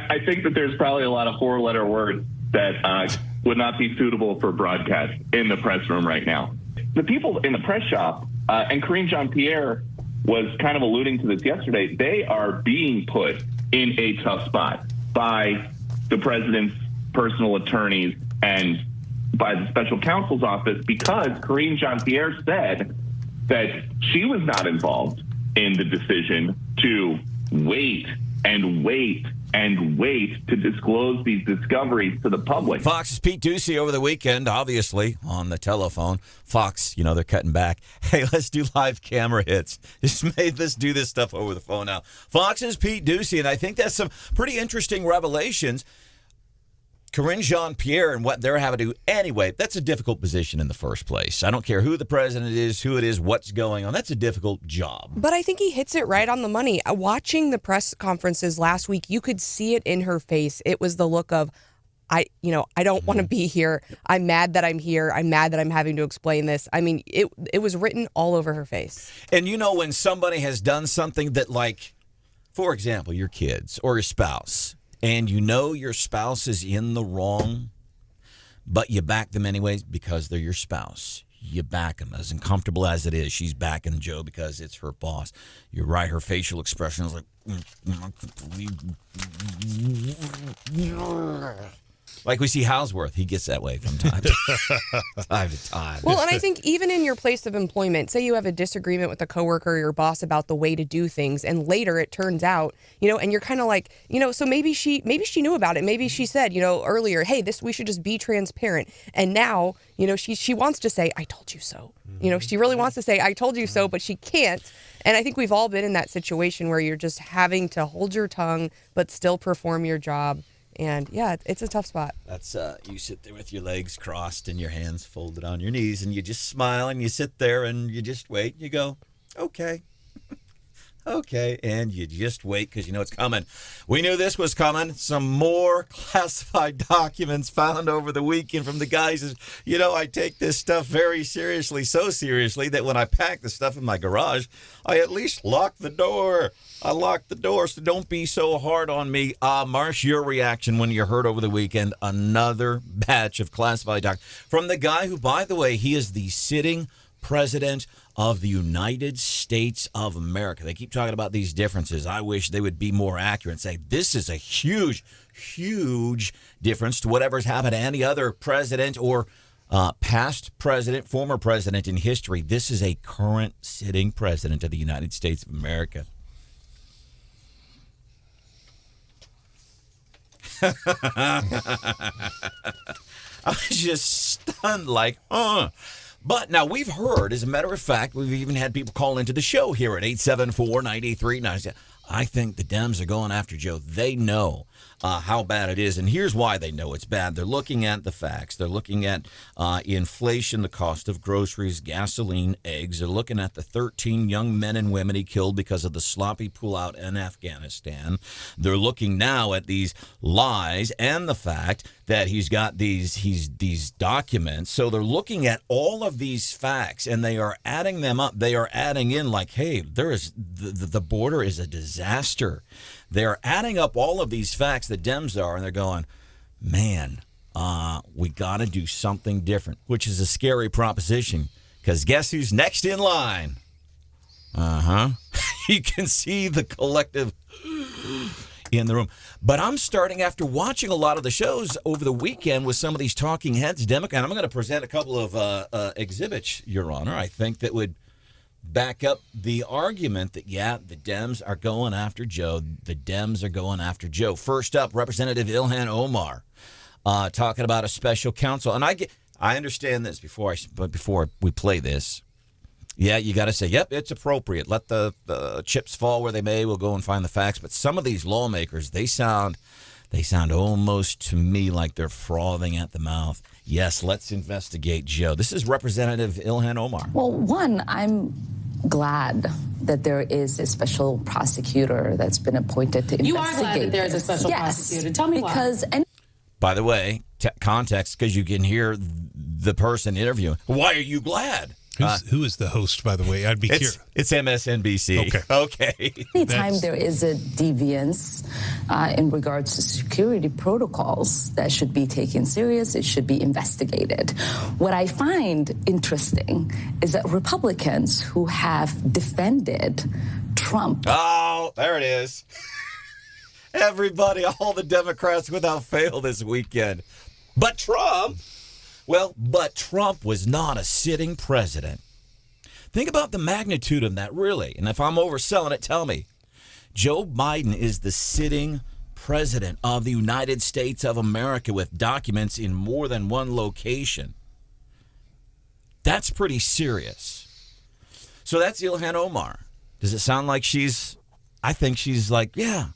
I think that there's probably a lot of four-letter words that would not be suitable for broadcast in the press room right now. The people in the press shop, and Karine Jean-Pierre was kind of alluding to this yesterday, they are being put in a tough spot by the president's personal attorneys and by the special counsel's office, because Karine Jean-Pierre said that she was not involved in the decision to wait and wait and wait to disclose these discoveries to the public. Fox's Pete Ducey over the weekend, obviously, on the telephone. Fox, they're cutting back. Hey, let's do live camera hits. Let's do this stuff over the phone now. Fox's Pete Ducey, and I think that's some pretty interesting revelations. Karine Jean-Pierre and what they're having to do. Anyway, that's a difficult position in the first place. I don't care who the president is, who it is, what's going on. That's a difficult job. But I think he hits it right on the money. Watching the press conferences last week, you could see it in her face. It was the look of, I don't want to be here. I'm mad that I'm here. I'm mad that I'm having to explain this. I mean, it was written all over her face. And when somebody has done something that, like, for example, your kids or your spouse, and your spouse is in the wrong, but you back them anyways because they're your spouse. You back them. As uncomfortable as it is, she's backing Joe because it's her boss. You're right, her facial expression is like, like we see Houseworth. He gets that way from time to time. Well, and I think even in your place of employment, say you have a disagreement with a coworker or your boss about the way to do things, and later it turns out, and you're kind of like, so maybe she knew about it. Maybe she said, earlier, hey, we should just be transparent. And now, she wants to say, I told you so. She really wants to say, I told you so, but she can't. And I think we've all been in that situation where you're just having to hold your tongue, but still perform your job. And, yeah, it's a tough spot. That's you sit there with your legs crossed and your hands folded on your knees, and you just smile, and you sit there, and you just wait. You go, okay. Okay, and you just wait because it's coming. We knew this was coming. Some more classified documents found over the weekend from the guys. I take this stuff very seriously, so seriously that when I pack the stuff in my garage, I at least lock the door. I locked the door, so don't be so hard on me. Marsh, your reaction when you heard over the weekend another batch of classified documents from the guy who, by the way, he is the sitting president of the United States of America. They keep talking about these differences. I wish they would be more accurate and say this is a huge, huge difference to whatever's happened to any other president or past president, former president in history. This is a current sitting president of the United States of America. I was just stunned like, But now we've heard, as a matter of fact, we've even had people call into the show here at 874-9390. I think the Dems are going after Joe. They know how bad it is, and here's why they know it's bad. They're looking at the facts. They're looking at inflation, the cost of groceries, gasoline, eggs. They're looking at the 13 young men and women he killed because of the sloppy pullout in Afghanistan. They're looking now at these lies and the fact that he's got these documents. So they're looking at all of these facts, and they are adding them up. They are adding in like, hey, there is the border is a disaster. They're adding up all of these facts, the Dems are, and they're going, man, we got to do something different, which is a scary proposition, because guess who's next in line? You can see the collective in the room. But I'm starting, after watching a lot of the shows over the weekend with some of these talking heads, Democrat, I'm going to present a couple of exhibits, Your Honor, I think that would back up the argument that, yeah, the Dems are going after Joe. The Dems are going after Joe. First up, Representative Ilhan Omar talking about a special counsel. And I understand this before we play this. Yeah, you got to say, yep, it's appropriate. Let the chips fall where they may. We'll go and find the facts. But some of these lawmakers, they sound almost to me like they're frothing at the mouth. Yes, let's investigate Joe. This is Representative Ilhan Omar. Well, one, I'm glad that there is a special prosecutor that's been appointed to investigate. You are glad that there's a special prosecutor. Tell me because why. By the way, context, because you can hear the person interviewing. Why are you glad? Who is the host, by the way? I'd be curious. It's MSNBC. Okay. Anytime there is a deviance in regards to security protocols, that should be taken serious. It should be investigated. What I find interesting is that Republicans who have defended Trump. Oh, there it is. Everybody, all the Democrats without fail this weekend. But Trump was not a sitting president. Think about the magnitude of that, really. And if I'm overselling it, tell me. Joe Biden is the sitting president of the United States of America with documents in more than one location. That's pretty serious. So that's Ilhan Omar. Does it sound like I think she's like, yeah,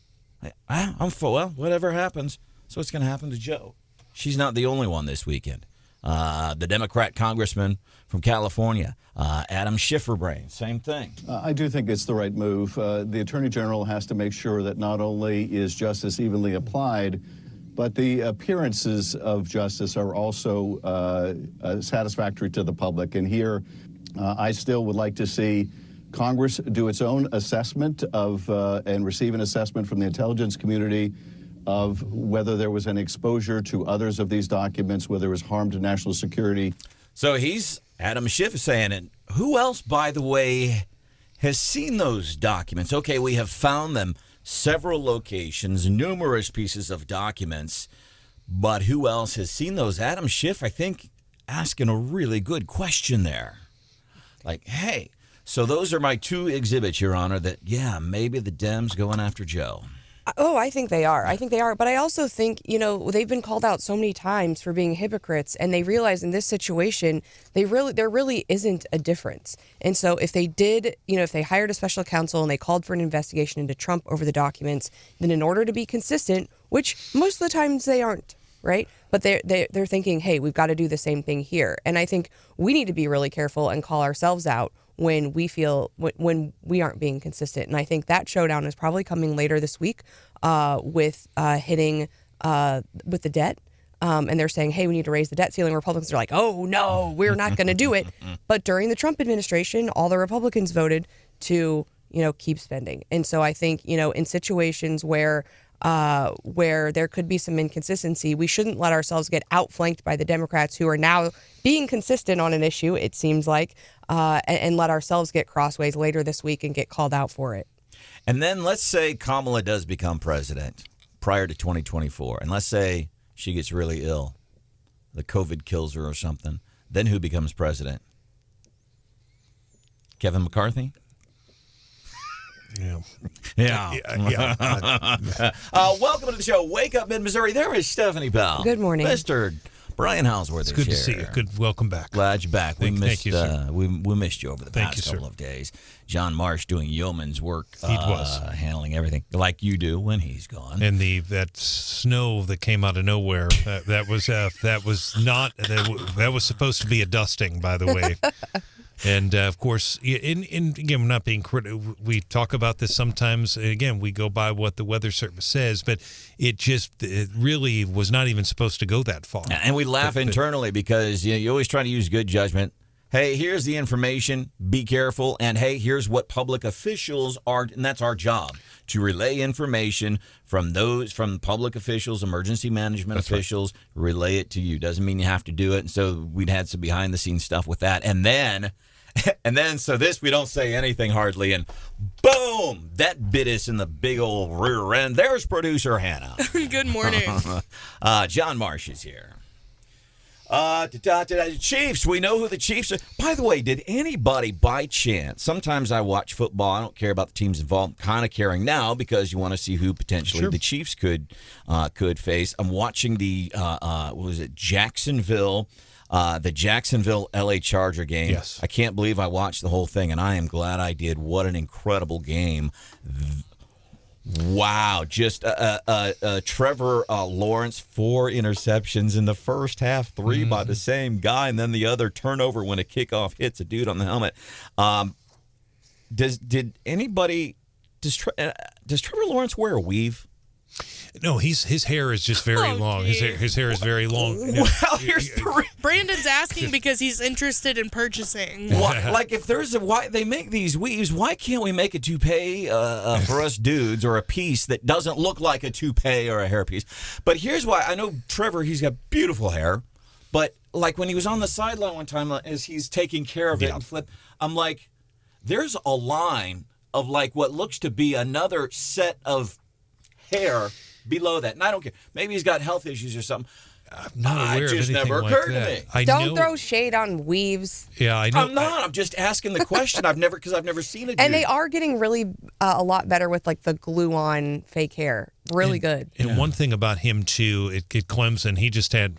I'm for, well, whatever happens. So what's going to happen to Joe? She's not the only one this weekend. The Democrat congressman from California, Adam Schifferbrain, same thing. I do think it's the right move. The Attorney General has to make sure that not only is justice evenly applied, but the appearances of justice are also satisfactory to the public. And here, I still would like to see Congress do its own assessment of and receive an assessment from the intelligence community of whether there was an exposure to others of these documents, whether there was harm to national security. So Adam Schiff is saying it. Who else, by the way, has seen those documents? Okay, we have found them several locations, numerous pieces of documents, but who else has seen those? Adam Schiff, I think, asking a really good question there. Like, hey, so those are my two exhibits, Your Honor, that, yeah, maybe the Dems going after Joe. Oh, I think they are. But I also think, they've been called out so many times for being hypocrites, and they realize in this situation, there really isn't a difference. And so if they did, if they hired a special counsel and they called for an investigation into Trump over the documents, then in order to be consistent, which most of the times they aren't, right? But they're thinking, hey, we've got to do the same thing here. And I think we need to be really careful and call ourselves out when we feel when we aren't being consistent. And I think that showdown is probably coming later this week with hitting with the debt. And they're saying, hey, we need to raise the debt ceiling. Republicans are like, oh, no, we're not going to do it. But during the Trump administration, all the Republicans voted to, keep spending. And so I think, in situations where there could be some inconsistency, we shouldn't let ourselves get outflanked by the Democrats who are now being consistent on an issue, it seems like, and let ourselves get crossways later this week and get called out for it. And then let's say Kamala does become president prior to 2024, and let's say she gets really ill, the COVID kills her or something. Then who becomes president? Kevin McCarthy? Yeah. Welcome to the show. Wake up Mid-Missouri. There is Stephanie Powell. Good morning. Mr. Brian Hausworth It's good is to see here. you. Good. Welcome back. Glad you're back. Thank you, sir. We missed you over the Thank past you, couple sir. of days. John Marsh doing yeoman's work. He was. Handling everything like you do when he's gone. And that snow that came out of nowhere, that was supposed to be a dusting, by the way. And, of course, again, we're not being critical. We talk about this sometimes. Again, we go by what the Weather Service says, but it really was not even supposed to go that far. And we laugh internally because you always try to use good judgment. Hey, here's the information. Be careful. And, hey, here's what public officials are. And that's our job, to relay information from public officials, emergency management officials, relay it to you. Doesn't mean you have to do it. And so we'd had some behind-the-scenes stuff with that. And then so this, we don't say anything hardly, and boom, that bit us in the big old rear end. There's producer Hannah. Good morning. John Marsh is here. Chiefs, we know who the Chiefs are. By the way, did anybody by chance, sometimes I watch football, I don't care about the teams involved, I'm kind of caring now because you want to see who potentially the Chiefs could face. I'm watching the, Jacksonville LA Charger game. Yes. I can't believe I watched the whole thing, and I am glad I did. What an incredible game. Wow. Just Trevor Lawrence, 4 interceptions in the first half, 3 by the same guy, and then the other turnover when a kickoff hits a dude on the helmet. Does Trevor Lawrence wear a weave? No, his hair is just very long. His hair is very long. Well, here's the Brandon's asking because he's interested in purchasing. like if there's why they make these weaves, why can't we make a toupee for us dudes, or a piece that doesn't look like a toupee or a hairpiece? But here's why. I know Trevor, he's got beautiful hair, but like when he was on the sideline one time as he's taking care of it and flip, I'm like, there's a line of like what looks to be another set of hair below that. And I don't care. Maybe he's got health issues or something. I'm not aware it just of anything never like occurred that. to me. Don't throw shade on weaves. Yeah, I know. I'm not. I'm just asking the question. I've never seen it. And they are getting really a lot better with like the glue on fake hair. Really good. And one thing about him too, at Clemson, he just had.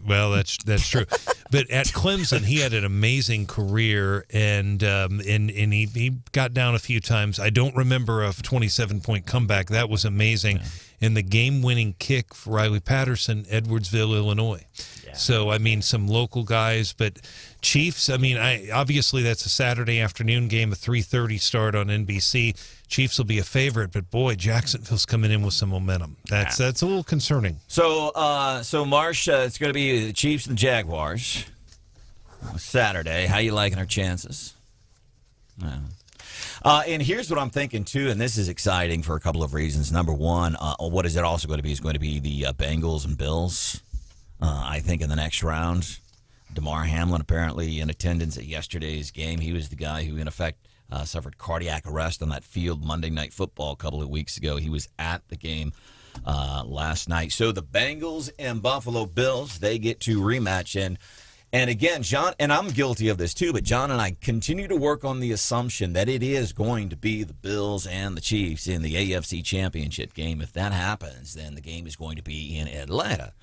Well, that's true, but at Clemson he had an amazing career, and he got down a few times. I don't remember a 27-point comeback. That was amazing, and the game-winning kick for Riley Patterson, Edwardsville, Illinois. Yeah. So I mean, some local guys, but Chiefs. I mean, obviously that's a Saturday afternoon game, a 3:30 start on NBC. Chiefs will be a favorite, but boy, Jacksonville's coming in with some momentum. That's a little concerning. So Marsh, it's going to be the Chiefs and the Jaguars Saturday. How you liking our chances? And here's what I'm thinking too, and this is exciting for a couple of reasons. Number one, what is it also going to be? Is going to be the Bengals and Bills. I think in the next round, Damar Hamlin apparently in attendance at yesterday's game. He was the guy who, in effect, suffered cardiac arrest on that field Monday Night Football a couple of weeks ago. He was at the game last night. So the Bengals and Buffalo Bills, they get to rematch. And again, John, and I'm guilty of this too, but John and I continue to work on the assumption that it is going to be the Bills and the Chiefs in the AFC Championship game. If that happens, then the game is going to be in Atlanta.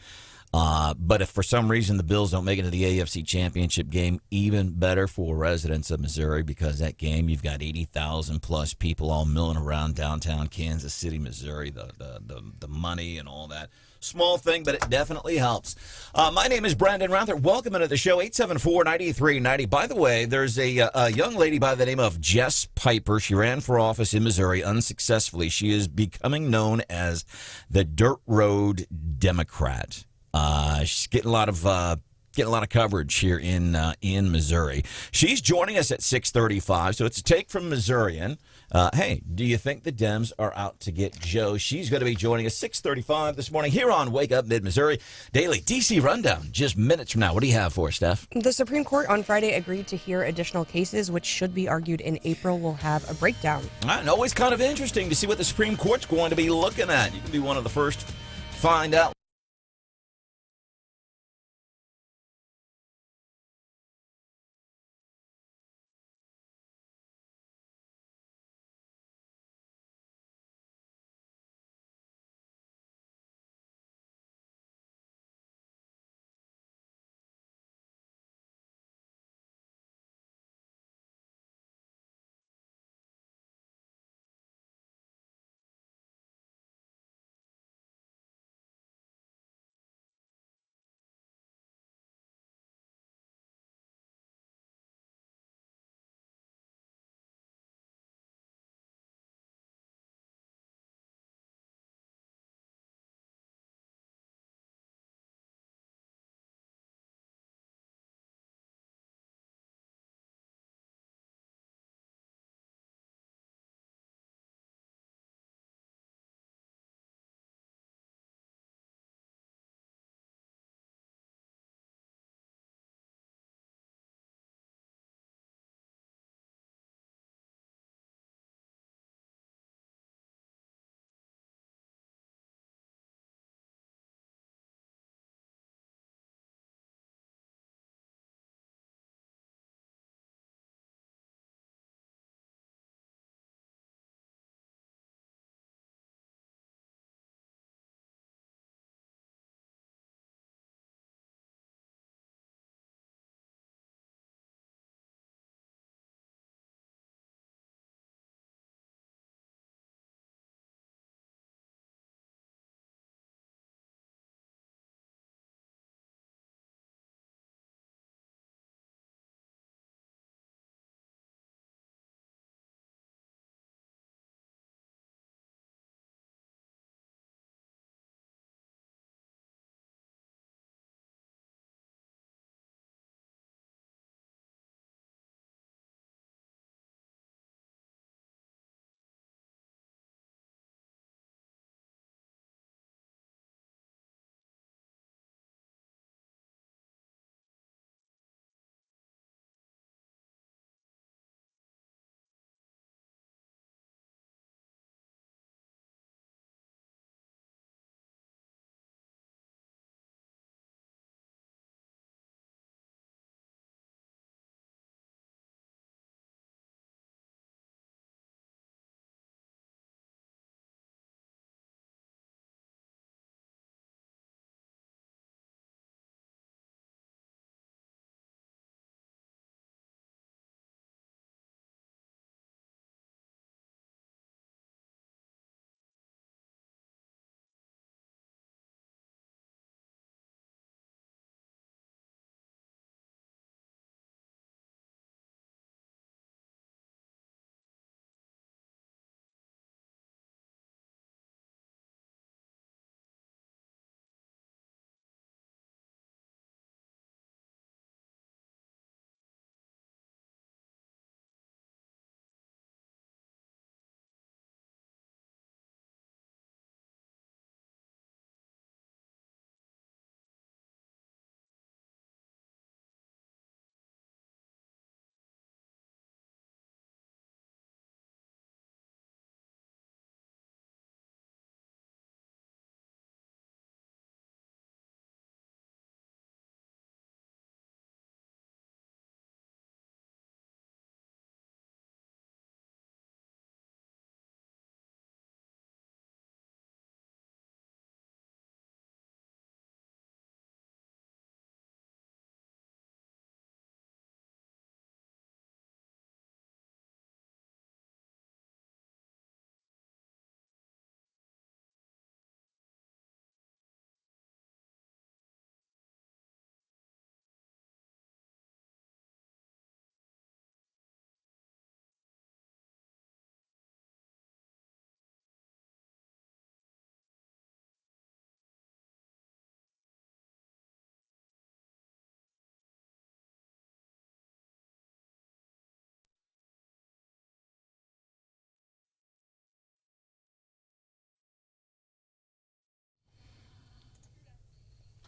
But if for some reason the Bills don't make it to the AFC Championship game, even better for residents of Missouri, because that game you've got 80,000 plus people all milling around downtown Kansas City, Missouri. The money and all that. Small thing, but it definitely helps. My name is Branden Rathert. Welcome into the show, 874-9390. By the way, there's a young lady by the name of Jess Piper. She ran for office in Missouri unsuccessfully. She is becoming known as the Dirt Road Democrat. She's getting a lot of coverage here in Missouri. She's joining us at 6:35, so it's a take from Missourian. Hey, do you think the Dems are out to get Joe? She's going to be joining us 6:35 this morning here on Wake Up Mid-Missouri Daily DC Rundown. Just minutes from now. What do you have for us, Steph? The Supreme Court on Friday agreed to hear additional cases, which should be argued in April. We'll have a breakdown. And always kind of interesting to see what the Supreme Court's going to be looking at. You can be one of the first to find out.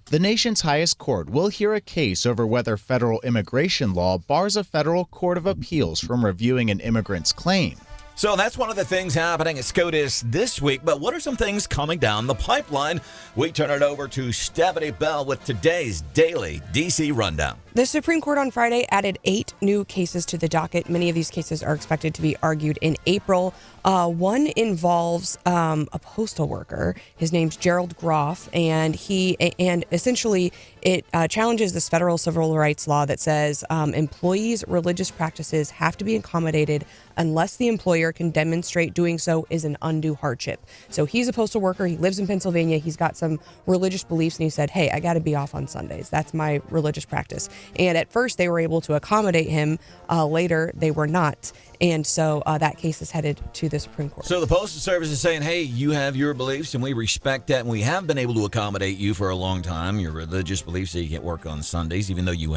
The nation's highest court will hear a case over whether federal immigration law bars a federal court of appeals from reviewing an immigrant's claim. So that's one of the things happening at SCOTUS this week. But what are some things coming down the pipeline? We turn it over to Stephanie Bell with today's Daily DC Rundown. The Supreme Court on Friday added 8 new cases to the docket. Many of these cases are expected to be argued in April. One involves a postal worker. His name's Gerald Groff, and essentially it challenges this federal civil rights law that says employees' religious practices have to be accommodated unless the employer can demonstrate doing so is an undue hardship. So he's a postal worker. He lives in Pennsylvania. He's got some religious beliefs, and he said, hey, I got to be off on Sundays. That's my religious practice. And at first, they were able to accommodate him. Later, they were not. And so that case is headed to the Supreme Court. So the Postal Service is saying, hey, you have your beliefs, and we respect that, and we have been able to accommodate you for a long time, your religious beliefs, so you can't work on Sundays, even though you've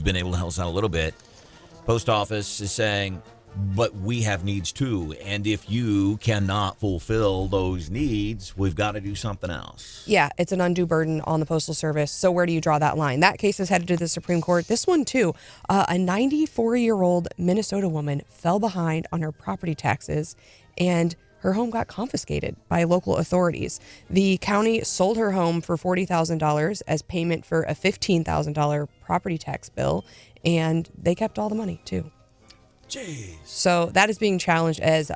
been able to help us out a little bit. Post office is saying, but we have needs too, and if you cannot fulfill those needs, we've got to do something else. Yeah, it's an undue burden on the Postal Service. So where do you draw that line? That case is headed to the Supreme Court. This one, too, a 94-year-old Minnesota woman fell behind on her property taxes, and her home got confiscated by local authorities. The county sold her home for $40,000 as payment for a $15,000 property tax bill, and they kept all the money, too. Jeez. So that is being challenged as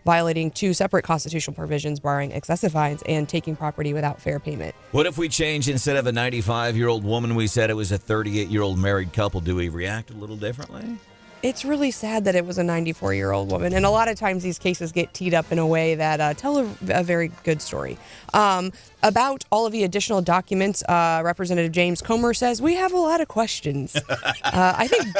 violating 2 separate constitutional provisions barring excessive fines and taking property without fair payment. What if we changed, instead of a 95-year-old woman, we said it was a 38-year-old married couple? Do we react a little differently? It's really sad that it was a 94-year-old woman. And a lot of times these cases get teed up in a way that tell a very good story. About all of the additional documents, Representative James Comer says, we have a lot of questions. I think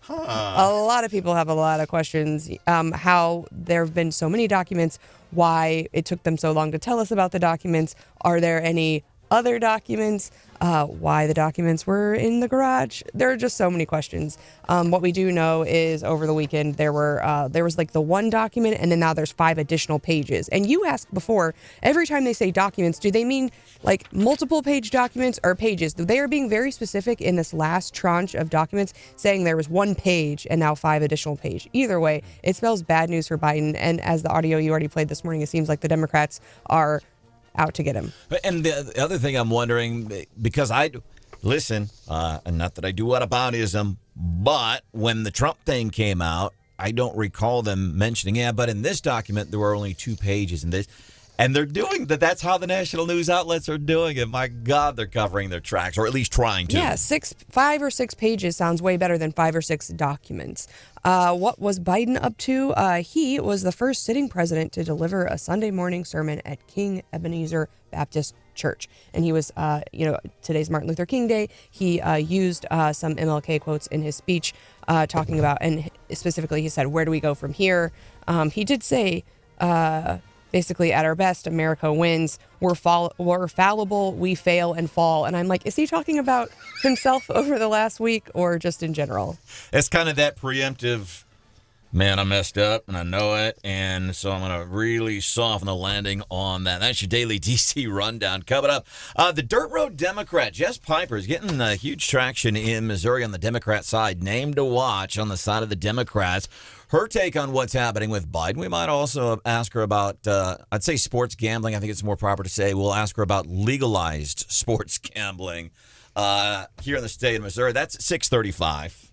a lot of people have a lot of questions. How there have been so many documents, why it took them so long to tell us about the documents. Are there any other documents? Why the documents were in the garage? There are just so many questions. What we do know is over the weekend there was like the one document, and then now there's 5 additional pages. And you asked before, every time they say documents, do they mean like multiple page documents or pages? They are being very specific in this last tranche of documents, saying there was 1 page and now 5 additional page. Either way, it spells bad news for Biden. And as the audio you already played this morning, it seems like the Democrats are out to get him. And the other thing I'm wondering, because and not that I do whataboutism, but when the Trump thing came out, I don't recall them mentioning, but in this document, there were only 2 pages in this. And they're doing that. That's how the national news outlets are doing it. My God, they're covering their tracks, or at least trying to. Yeah, 5 or 6 pages sounds way better than 5 or 6 documents. What was Biden up to? He was the first sitting president to deliver a Sunday morning sermon at King Ebenezer Baptist Church. And he was, today's Martin Luther King Day. He used some MLK quotes in his speech talking about, and specifically he said, where do we go from here? He did say, basically, at our best, America wins. We're fallible, we fail and fall. And I'm like, is he talking about himself over the last week or just in general? It's kind of that preemptive, man, I messed up and I know it. And so I'm going to really soften the landing on that. That's your daily DC rundown. Coming up, the Dirt Road Democrat, Jess Piper, is getting huge traction in Missouri on the Democrat side. Name to watch on the side of the Democrats. Her take on what's happening with Biden. We might also ask her about, I'd say sports gambling. I think it's more proper to say. We'll ask her about legalized sports gambling here in the state of Missouri. That's at 6:35.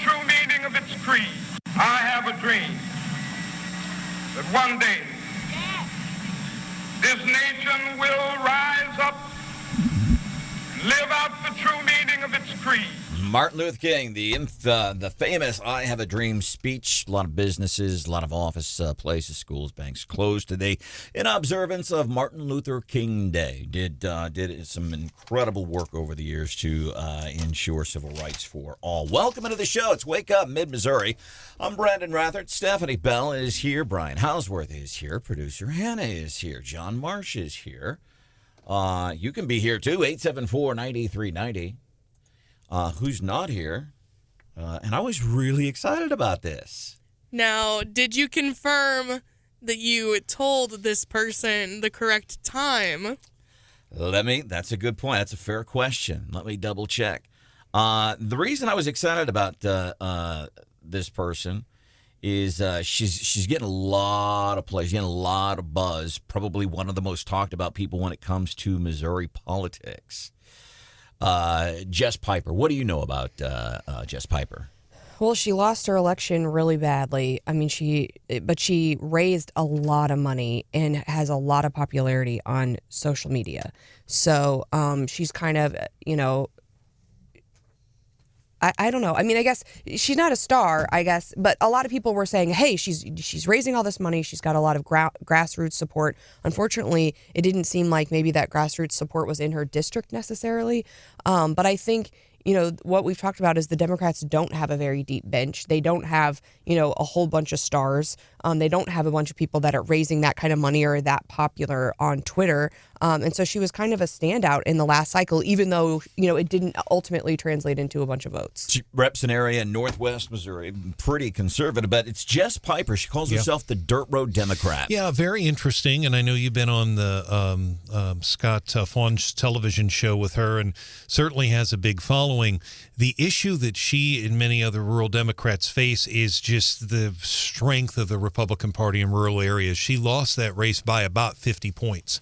true meaning of its creed. I have a dream that one day this nation will rise up and live out the true meaning of its creed. Martin Luther King, the famous "I Have a Dream" speech. A lot of businesses, a lot of office places, schools, banks closed today in observance of Martin Luther King Day. Did some incredible work over the years to ensure civil rights for all. Welcome into the show. It's Wake Up Mid-Missouri. I'm Branden Rathert. Stephanie Bell is here. Brian Hausworth is here. Producer Hannah is here. John Marsh is here. You can be here too. 874-9390. Who's not here, and I was really excited about this. Now, did you confirm that you told this person the correct time? That's a good point. That's a fair question. Let me double check. The reason I was excited about this person is she's getting a lot of play. She's getting a lot of buzz. Probably one of the most talked about people when it comes to Missouri politics. Jess Piper. What do you know about Jess Piper? Well, she lost her election really badly. I mean, she raised a lot of money and has a lot of popularity on social media. So she's kind of, I don't know. I mean, I guess she's not a star, I guess, but a lot of people were saying, hey, she's raising all this money. She's got a lot of grassroots support. Unfortunately, it didn't seem like maybe that grassroots support was in her district necessarily. But I think, what we've talked about is the Democrats don't have a very deep bench. They don't have, a whole bunch of stars. They don't have a bunch of people that are raising that kind of money or that popular on Twitter. And so she was kind of a standout in the last cycle, even though, it didn't ultimately translate into a bunch of votes. She reps an area in Northwest Missouri, pretty conservative, but it's Jess Piper. She calls herself the Dirt Road Democrat. Yeah, very interesting. And I know you've been on the Scott Fawn's television show with her and certainly has a big following. The issue that she and many other rural Democrats face is just the strength of the Republican Party in rural areas. She lost that race by about 50 points.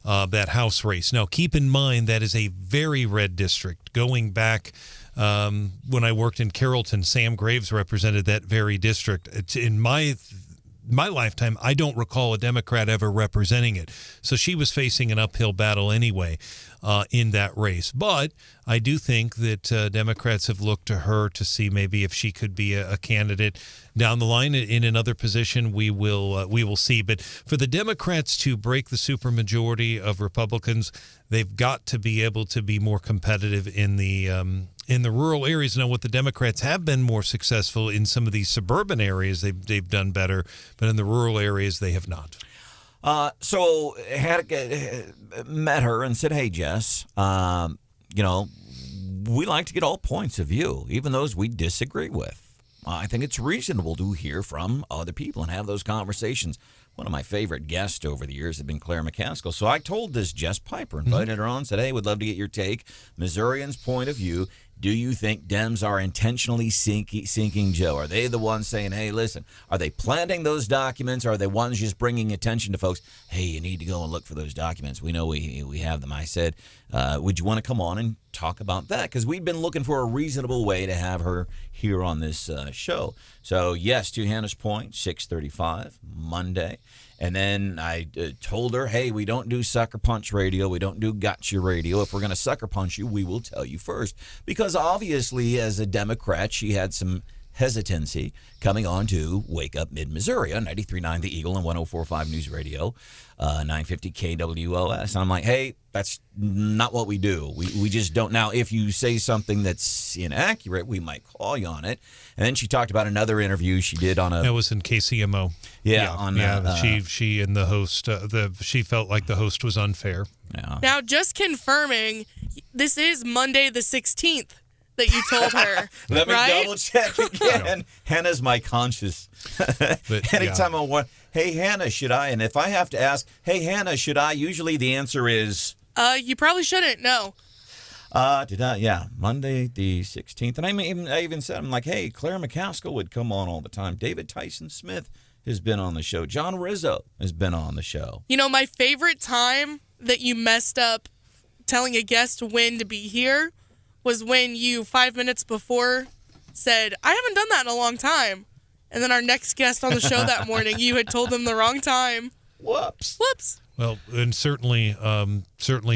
That House race. Now, keep in mind that is a very red district. Going back when I worked in Carrollton, Sam Graves represented that very district. It's in my lifetime, I don't recall a Democrat ever representing it. So she was facing an uphill battle anyway in that race. But I do think that Democrats have looked to her to see maybe if she could be a candidate down the line in another position. We will see. But for the Democrats to break the supermajority of Republicans, they've got to be able to be more competitive in the rural areas. Now, what the Democrats have been more successful in some of these suburban areas, they've done better, but in the rural areas, they have not. So had met her and said, hey, Jess, we like to get all points of view, even those we disagree with. I think it's reasonable to hear from other people and have those conversations. One of my favorite guests over the years has been Claire McCaskill. So I told this Jess Piper, invited her on, said, hey, would love to get your take, Missourians' point of view. Do you think Dems are intentionally sinking Joe? Are they the ones saying, hey, listen, are they planting those documents? Or are they ones just bringing attention to folks? Hey, you need to go and look for those documents. We know we have them. I said, would you want to come on and talk about that? Because we've been looking for a reasonable way to have her here on this show. So, yes, to Hannah's point, 6:35, Monday. And then I told her, hey, we don't do sucker punch radio. We don't do gotcha radio. If we're going to sucker punch you, we will tell you first. Because obviously, as a Democrat, she had some hesitancy coming on to Wake Up Mid-Missouri on 93.9 The Eagle and 104.5 News Radio, 950 KWOS. And I'm like, hey, that's not what we do. We just don't. Now, if you say something that's inaccurate, we might call you on it. And then she talked about another interview she did on a... That was in KCMO. She and the host, she felt like the host was unfair. Yeah. Now, just confirming, this is Monday the 16th. That you told her. Let me right? double check again. Hannah's my conscience. But, anytime I want, hey, Hannah, should I? And if I have to ask, hey, Hannah, should I? Usually the answer is... you probably shouldn't, no. Monday the 16th. And I even said, I'm like, hey, Claire McCaskill would come on all the time. David Tyson Smith has been on the show. John Rizzo has been on the show. My favorite time that you messed up telling a guest when to be here was when you, 5 minutes before said, I haven't done that in a long time. And then our next guest on the show that morning, you had told them the wrong time. Whoops. Well, and certainly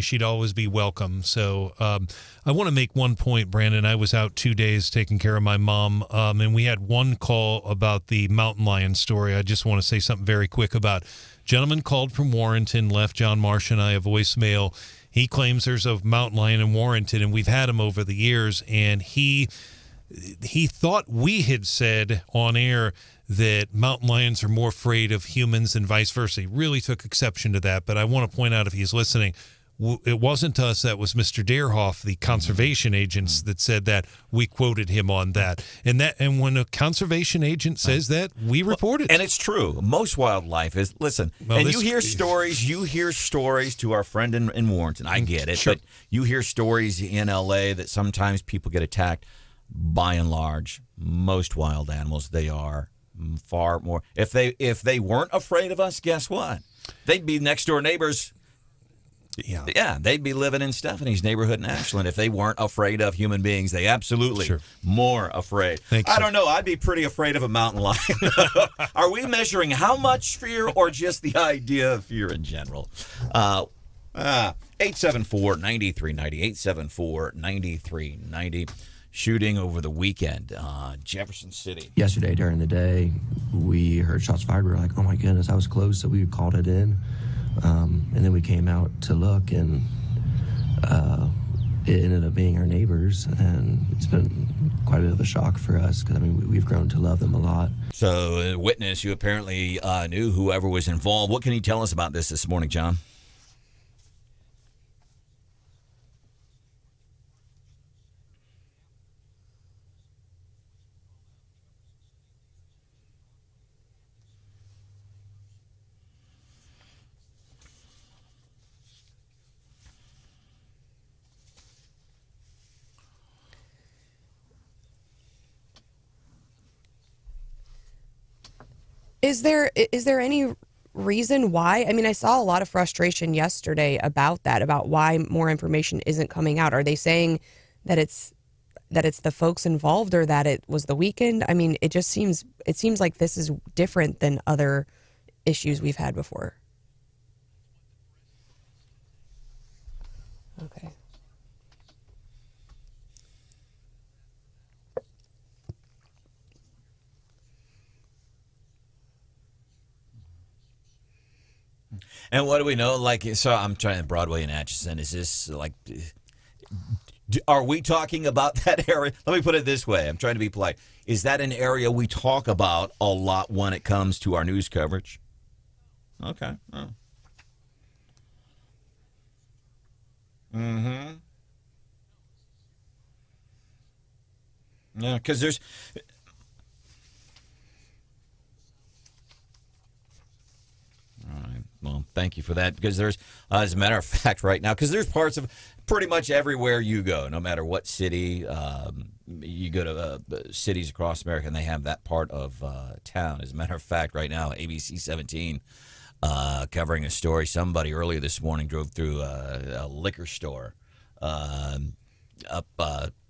she'd always be welcome. So I want to make one point, Brandon. I was out 2 days taking care of my mom, and we had one call about the mountain lion story. I just want to say something very quick about. Gentleman called from Warrenton, left John Marsh and I a voicemail. He claims there's a mountain lion in Warrenton, and we've had him over the years, and he thought we had said on air that mountain lions are more afraid of humans and vice versa. He really took exception to that, but I want to point out, if he's listening, it wasn't us. That was Mr. Deerhoff, the conservation agents, that said that. We quoted him on that. And when a conservation agent says that, we report it. And it's true. Most wildlife is, listen, well, and you hear stories to our friend in Warrenton. I get it, sure. But you hear stories in L.A. that sometimes people get attacked. By and large, most wild animals, they are far more. If they weren't afraid of us, guess what? They'd be next door neighbors. Yeah, they'd be living in Stephanie's neighborhood in Ashland if they weren't afraid of human beings. They absolutely more afraid. Thanks, I don't know. I'd be pretty afraid of a mountain lion. Are we measuring how much fear or just the idea of fear in general? 874-9390, 874-9390. Shooting over the weekend, Jefferson City. Yesterday during the day, we heard shots fired. We were like, oh my goodness, I was close, so we called it in. And then we came out to look, and it ended up being our neighbors. And it's been quite a bit of a shock for us because, I mean, we've grown to love them a lot. So, a witness, you apparently knew whoever was involved. What can you tell us about this morning, John? Is there any reason why? I mean, I saw a lot of frustration yesterday about that, about why more information isn't coming out. Are they saying that it's the folks involved, or that it was the weekend? I mean, it seems like this is different than other issues we've had before. Okay. And what do we know? Like, so I'm trying Broadway and Atchison. Is this like, are we talking about that area? Let me put it this way. I'm trying to be polite. Is that an area we talk about a lot when it comes to our news coverage? Okay. Oh. Mm-hmm. Yeah, because there's... All right. Well, thank you for that, because there's, as a matter of fact, right now, because there's parts of pretty much everywhere you go, no matter what city, you go to cities across America, and they have that part of town. As a matter of fact, right now, ABC 17 covering a story. Somebody earlier this morning drove through a liquor store up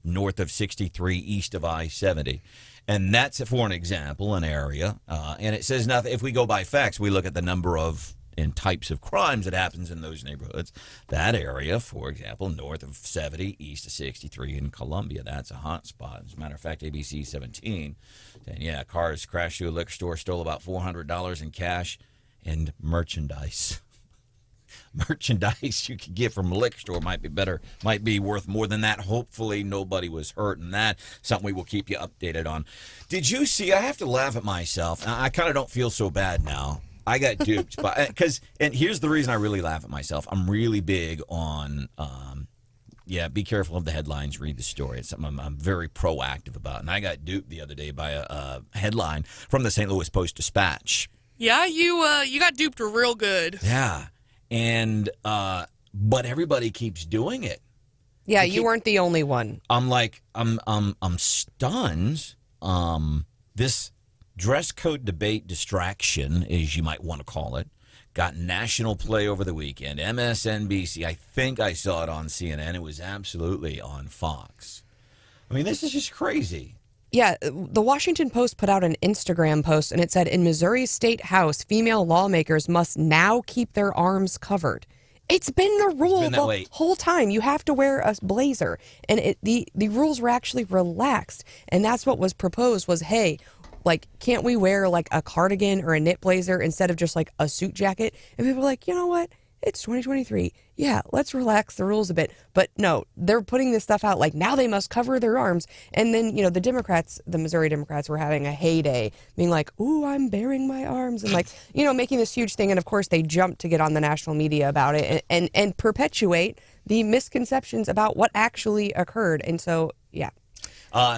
north of 63, east of I-70. And that's, for an example, an area. And it says nothing. If we go by facts, we look at the number of and types of crimes that happens in those neighborhoods. That area, for example, north of 70, east of 63 in Columbia, that's a hot spot. As a matter of fact, ABC 17, and yeah, cars crashed through a liquor store, stole about $400 in cash and merchandise. Merchandise you can get from a liquor store might be worth more than that. Hopefully nobody was hurt in that. Something we will keep you updated on. Did you see? I have to laugh at myself. I kind of don't feel so bad now. I got duped and here's the reason I really laugh at myself. I'm really big on be careful of the headlines, read the story. It's something I'm very proactive about. And I got duped the other day by a headline from the St. Louis Post-Dispatch. Yeah, you got duped real good. Yeah. And but everybody keeps doing it. Yeah, you weren't the only one. I'm like, I'm stunned. This dress code debate distraction, as you might want to call it, got national play over the weekend. MSNBC, I think I saw it on CNN. It was absolutely on Fox. I mean, this is just crazy. Yeah, the Washington Post put out an Instagram post, and it said, in Missouri's state house, female lawmakers must now keep their arms covered. It's been the rule the whole time. You have to wear a blazer. And the rules were actually relaxed. And that's what was proposed was, hey, like, can't we wear like a cardigan or a knit blazer instead of just like a suit jacket? And people were like, you know what? It's 2023. Yeah, let's relax the rules a bit. But no, they're putting this stuff out like now they must cover their arms. And then, the Democrats, the Missouri Democrats were having a heyday, being like, ooh, I'm bearing my arms. And like, making this huge thing. And of course, they jumped to get on the national media about it and perpetuate the misconceptions about what actually occurred. And so, yeah.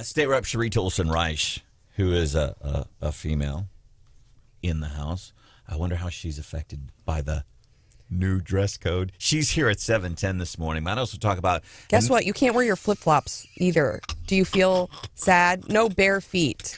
State Rep Cheri Toalson-Reisch, who is a female in the House. I wonder how she's affected by the new dress code. She's here at 7:10 this morning. Might also talk about... Guess what? You can't wear your flip-flops either. Do you feel sad? No bare feet.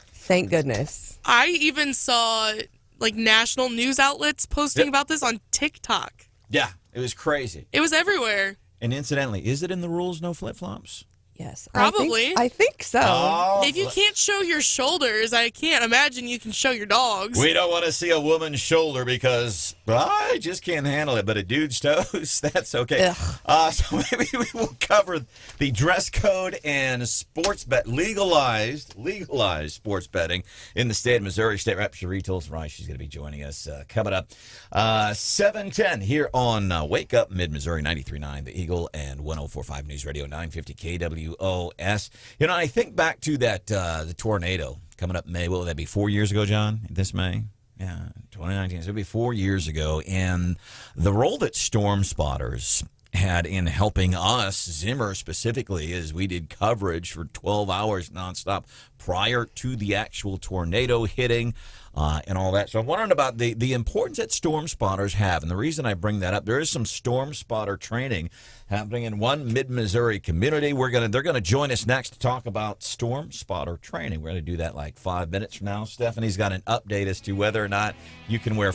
Thank goodness. I even saw like national news outlets posting about this on TikTok. Yeah, it was crazy. It was everywhere. And incidentally, is it in the rules no flip-flops? Yes. Probably. I think so. Oh, if you can't show your shoulders, I can't imagine you can show your dogs. We don't want to see a woman's shoulder because I just can't handle it. But a dude's toes, that's okay. So maybe we will cover the dress code and sports bet legalized sports betting in the state of Missouri. State Rep Cheri Toalson-Reisch, she's going to be joining us coming up 7:10 here on Wake Up Mid-Missouri 93.9 The Eagle and 104.5 News Radio 950 KWOS. I think back to that the tornado coming up May. What would that be? 4 years ago, John? This May? Yeah, 2019. So it'll be 4 years ago. And the role that storm spotters had in helping us, Zimmer specifically, is we did coverage for 12 hours nonstop prior to the actual tornado hitting and all that. So I'm wondering about the importance that storm spotters have. And the reason I bring that up, there is some storm spotter training happening in one mid-Missouri community. They're gonna join us next to talk about storm spotter training. We're going to do that like 5 minutes from now. Stephanie's got an update as to whether or not you can wear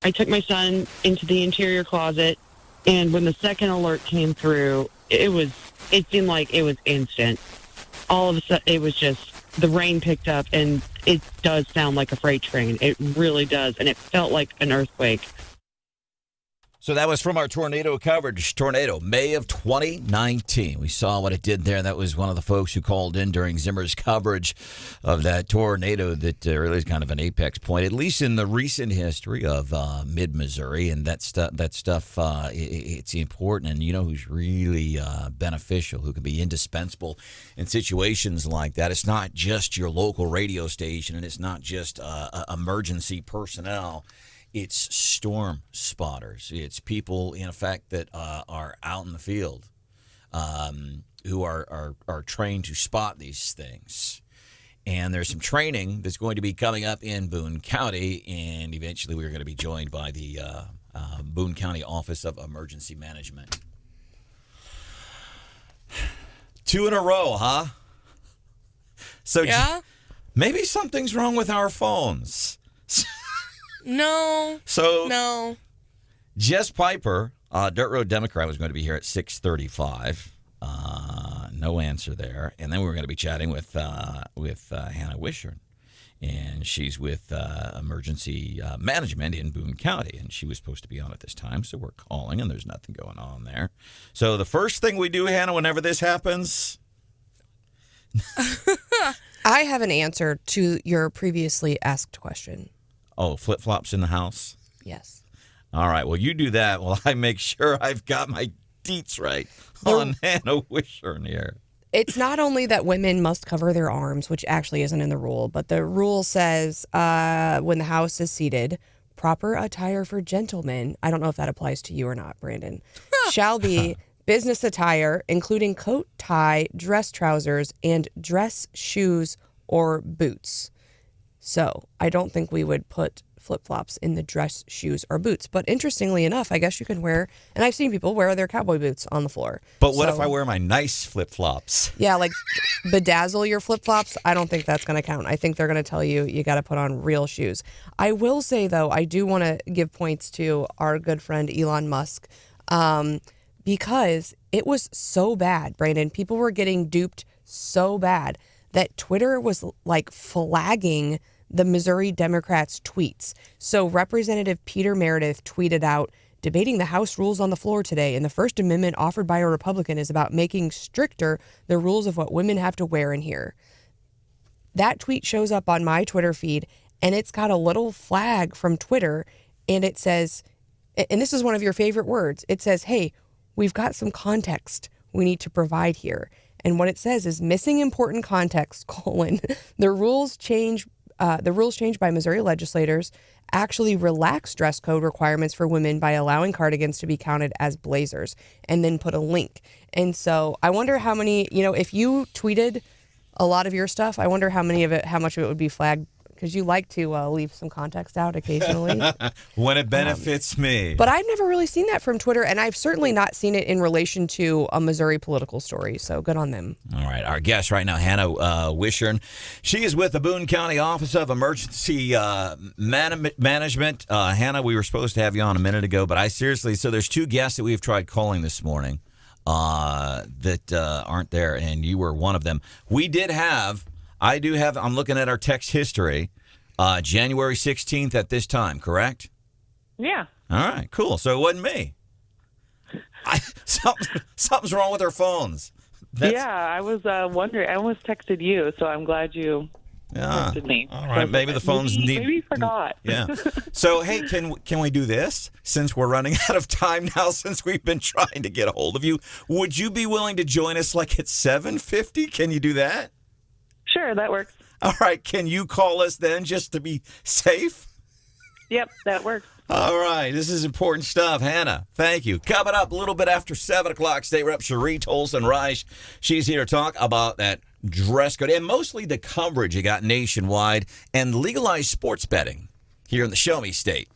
I took my son into the interior closet, and when the second alert came through, it seemed like it was instant. All of a sudden, it was just, the rain picked up, and it does sound like a freight train. It really does, and it felt like an earthquake. So that was from our tornado coverage. Tornado, May of 2019. We saw what it did there. That was one of the folks who called in during Zimmer's coverage of that tornado that really is kind of an apex point, at least in the recent history of mid-Missouri. And that stuff, it's important. And you know who's really beneficial, who can be indispensable in situations like that? It's not just your local radio station, and it's not just emergency personnel. It's storm spotters. It's people, in effect, that are out in the field who are trained to spot these things. And there's some training that's going to be coming up in Boone County, and eventually we're going to be joined by the Boone County Office of Emergency Management. 2 in a row, huh? So yeah? Maybe something's wrong with our phones. No. Jess Piper, Dirt Road Democrat, was going to be here at 6:35. No answer there. And then we were going to be chatting with Hannah Wichern. And she's with Emergency Management in Boone County. And she was supposed to be on at this time, so we're calling, and there's nothing going on there. So the first thing we do, Hannah, whenever this happens... I have an answer to your previously asked question. Oh, flip-flops in the house? Yes. All right. Well, you do that while I make sure I've got my deets right on Hannah Wichern here. It's not only that women must cover their arms, which actually isn't in the rule, but the rule says when the house is seated, proper attire for gentlemen, I don't know if that applies to you or not, Brandon, shall be business attire, including coat, tie, dress trousers, and dress shoes or boots. So I don't think we would put flip-flops in the dress shoes or boots. But interestingly enough, I guess you can wear, and I've seen people wear their cowboy boots on the floor. But what if I wear my nice flip-flops? Yeah, like bedazzle your flip-flops. I don't think that's going to count. I think they're going to tell you got to put on real shoes. I will say, though, I do want to give points to our good friend Elon Musk because it was so bad, Brandon. People were getting duped so bad that Twitter was like flagging the Missouri Democrats' tweets. So Representative Peter Meredith tweeted out, debating the House rules on the floor today, and the First Amendment offered by a Republican is about making stricter the rules of what women have to wear in here. That tweet shows up on my Twitter feed, and it's got a little flag from Twitter, and it says, and this is one of your favorite words, it says, hey, we've got some context we need to provide here. And what it says is missing important context, the rules changed by Missouri legislators actually relax dress code requirements for women by allowing cardigans to be counted as blazers, and then put a link. And so I wonder how many, if you tweeted a lot of your stuff, I wonder how much of it would be flagged, because you like to leave some context out occasionally. When it benefits me. But I've never really seen that from Twitter, and I've certainly not seen it in relation to a Missouri political story, so good on them. All right, our guest right now, Hannah Wichern. She is with the Boone County Office of Emergency Management. Hannah, we were supposed to have you on a minute ago, but so there's 2 guests that we've tried calling this morning that aren't there, and you were one of them. I'm looking at our text history, January 16th at this time, correct? Yeah. All right, cool. So it wasn't me. Something's wrong with our phones. I was wondering. I almost texted you, so I'm glad you texted me. All right, maybe the phones maybe forgot. Yeah. So, hey, can we do this? Since we're running out of time now, since we've been trying to get a hold of you, would you be willing to join us like at 7:50? Can you do that? Sure, that works. All right, can you call us then just to be safe? Yep, that works. All right, this is important stuff. Hannah, thank you. Coming up a little bit after 7 o'clock, State Rep Cheri Toalson-Reisch. She's here to talk about that dress code and mostly the coverage you got nationwide and legalized sports betting here in the Show Me State.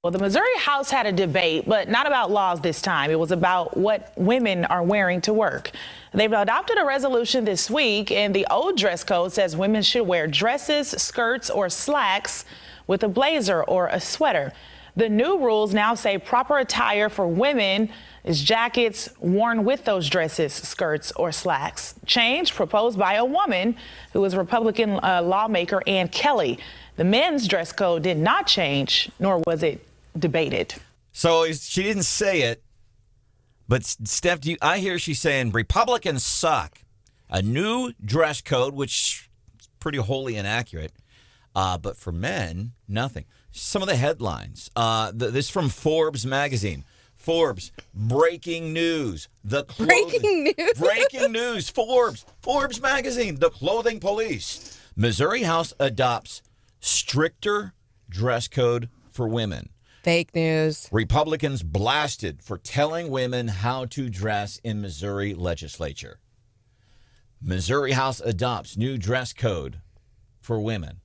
Well, the Missouri House had a debate, but not about laws this time. It was about what women are wearing to work. They've adopted a resolution this week, and the old dress code says women should wear dresses, skirts, or slacks with a blazer or a sweater. The new rules now say proper attire for women is jackets worn with those dresses, skirts, or slacks. Change proposed by a woman who is Republican lawmaker Ann Kelly. The men's dress code did not change, nor was it debated. So she didn't say it, but Steph, I hear she's saying Republicans suck. A new dress code, which is pretty wholly inaccurate, but for men, nothing. Some of the headlines. This from Forbes magazine. Forbes, breaking news. Breaking news. Forbes magazine. The clothing police. Missouri House adopts stricter dress code for women. Fake news. Republicans blasted for telling women how to dress in Missouri legislature. Missouri House adopts new dress code for women.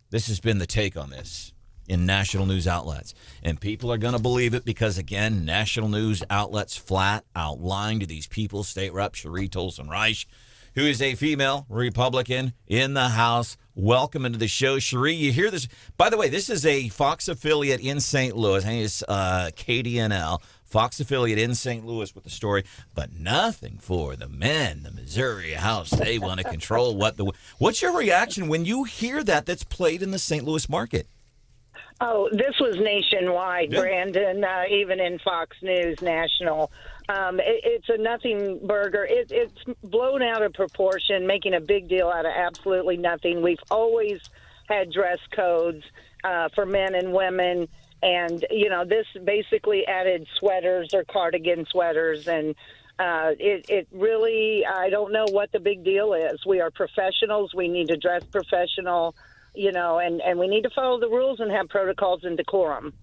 This has been the take on this in national news outlets. And people are going to believe it because, again, national news outlets flat out lying to these people. State Rep Cheri Toalson-Reisch, who is a female Republican in the House. Welcome into the show. Cheri, you hear this? By the way, this is a Fox affiliate in St. Louis. I think it's KDNL, Fox affiliate in St. Louis with the story. But nothing for the men, the Missouri House. They want to control What's your reaction when you hear that's played in the St. Louis market? Oh, this was nationwide, yeah. Branden, even in Fox News National. It's a nothing burger. It's blown out of proportion, making a big deal out of absolutely nothing. We've always had dress codes for men and women, and, this basically added sweaters or cardigan sweaters, and it really, I don't know what the big deal is. We are professionals. We need to dress professional. And we need to follow the rules and have protocols and decorum.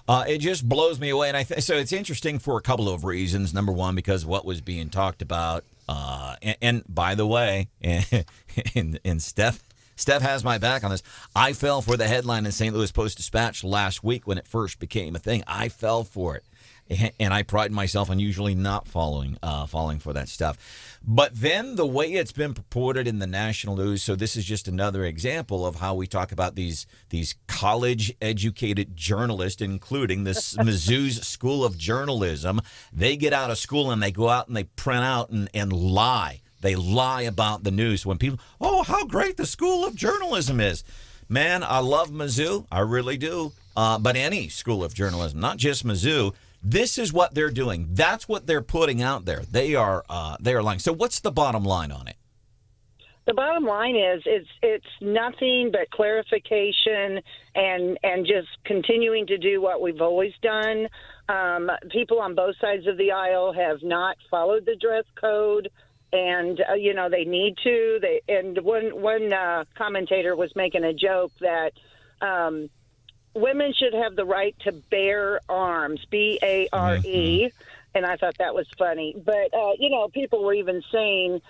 It just blows me away. And so it's interesting for a couple of reasons. Number one, because what was being talked about. And by the way, and Steph has my back on this. I fell for the headline in St. Louis Post-Dispatch last week when it first became a thing. I fell for it. And I pride myself on usually not falling for that stuff. But then the way it's been purported in the national news, so this is just another example of how we talk about these college-educated journalists, including this Mizzou's School of Journalism. They get out of school and they go out and they print out and lie. They lie about the news. When people, how great the School of Journalism is. Man, I love Mizzou. I really do. But any school of journalism, not just Mizzou. This is what they're doing. That's what they're putting out there. They are lying. So what's the bottom line on it? The bottom line is it's nothing but clarification and just continuing to do what we've always done. People on both sides of the aisle have not followed the dress code, and they need to. One commentator was making a joke that women should have the right to bear arms, BARE, and I thought that was funny. But, people were even saying